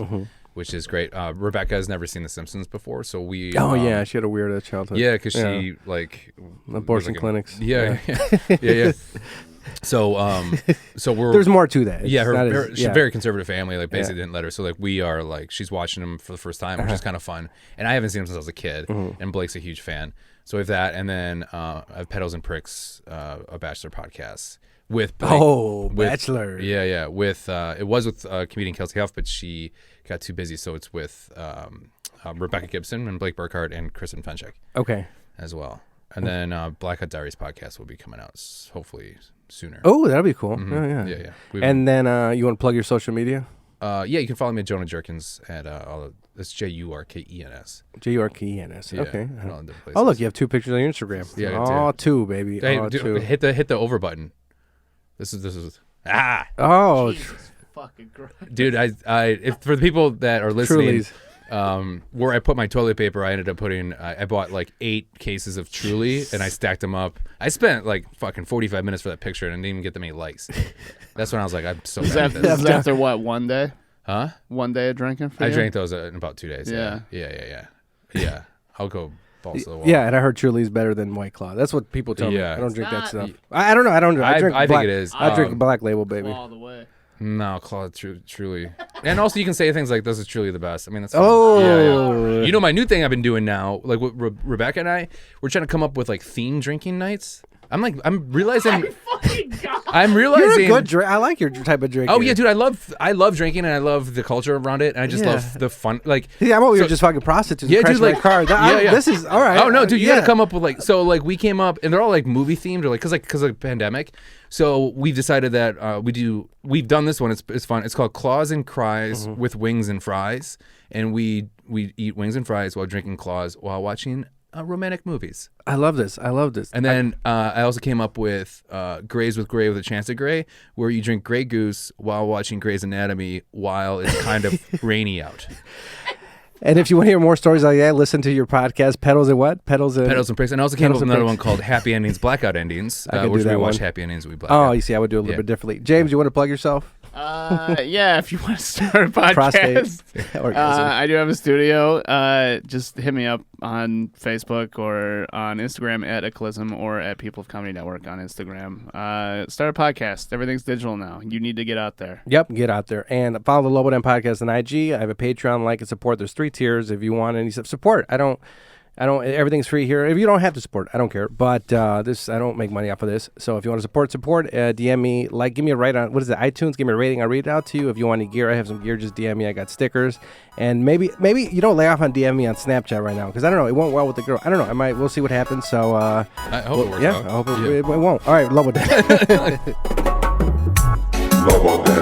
which is great. Rebecca has never seen the Simpsons before, so we. Oh yeah, she had a weird childhood. Yeah, because she like abortion clinics. Yeah. So we're there's more to that. She's a very conservative family. Like basically didn't let her. So like we are like she's watching them for the first time, which is kind of fun. And I haven't seen them since I was a kid. And Blake's a huge fan. So we have that, and then I have Pedals and Pricks, a Bachelor podcast with Blake, Bachelor. Yeah. With it was with comedian Kelsey Huff, but she got too busy, so it's with Rebecca Gibson and Blake Burkhart and Kristen Fenchek. Okay. As well. And then Black Hut Diaries podcast will be coming out hopefully sooner. Oh, that'll be cool. Yeah. And then you want to plug your social media? You can follow me at Jonah Jurkens at it's Jurkens. Jurkens. Yeah, Okay. Oh, look, you have 2 pictures on your Instagram. Yeah, two, baby. Hey, two. Hit the over button. This is Jesus fucking Christ. dude. If for the people that are listening. Truly's. Where I put my toilet paper, I ended up putting. I bought like 8 cases of Truly, and I stacked them up. I spent like fucking 45 minutes for that picture, and I didn't even get them any likes. That's when I was like, I'm so bad at this. After what, 1 day? Huh? 1 day of drinking for I you? drank those in about 2 days. Yeah. Yeah. I'll go balls to the wall. Yeah, and I heard Truly's better than White Claw. That's what people tell me. I don't drink that stuff. Not. I don't know. I don't. I drink. I think it is. I drink Black Label, baby. All the way. No, Claw Truly. And also you can say things like, this is truly the best. I mean, that's fine. Oh. Yeah. You know, my new thing I've been doing now, like with Rebecca and I, we're trying to come up with like themed drinking nights. I'm realizing. You're a good drink. I like your type of drink. Oh yeah, dude, I love drinking, and I love the culture around it, and I just love the fun. Like, I'm over here just fucking prostitutes. Yeah, dude, like car. This is all right. Oh no, dude, you gotta come up with like we came up, and they're all like movie themed, or like because of the pandemic. So we decided that we've done this one. It's fun. It's called Claws and Cries with Wings and Fries, and we eat wings and fries while drinking claws while watching romantic movies. I love this. And then I also came up with Grays with Gray with a Chance of Gray, where you drink Grey Goose while watching Grey's Anatomy while it's kind of rainy out. And if you want to hear more stories like that, listen to your podcast, Pedals and Pricks. And I also came up with another one called Happy Endings, Blackout Endings, which we watch Happy Endings, we black out. Oh, you see, I would do a little bit differently. James, you want to plug yourself? Yeah, if you want to start a podcast. I do have a studio. Just hit me up on Facebook or on Instagram at Eclism or at People of Comedy Network on Instagram. Start a podcast. Everything's digital now. You need to get out there. Yep, get out there. And follow the Lobo Den Podcast on IG. I have a Patreon, like and support. There's 3 tiers if you want any support. I don't, everything's free here. If you don't have to support, I don't care. But I don't make money off of this. So if you want to support, DM me, give me a write on, what is it, iTunes, give me a rating, I'll read it out to you. If you want any gear, I have some gear, just DM me, I got stickers. And maybe you don't lay off on DM me on Snapchat right now, because I don't know, it went well with the girl. I don't know, we'll see what happens. So, I hope it works out. I hope it won't. All right, Lobo Den. Lobo Den.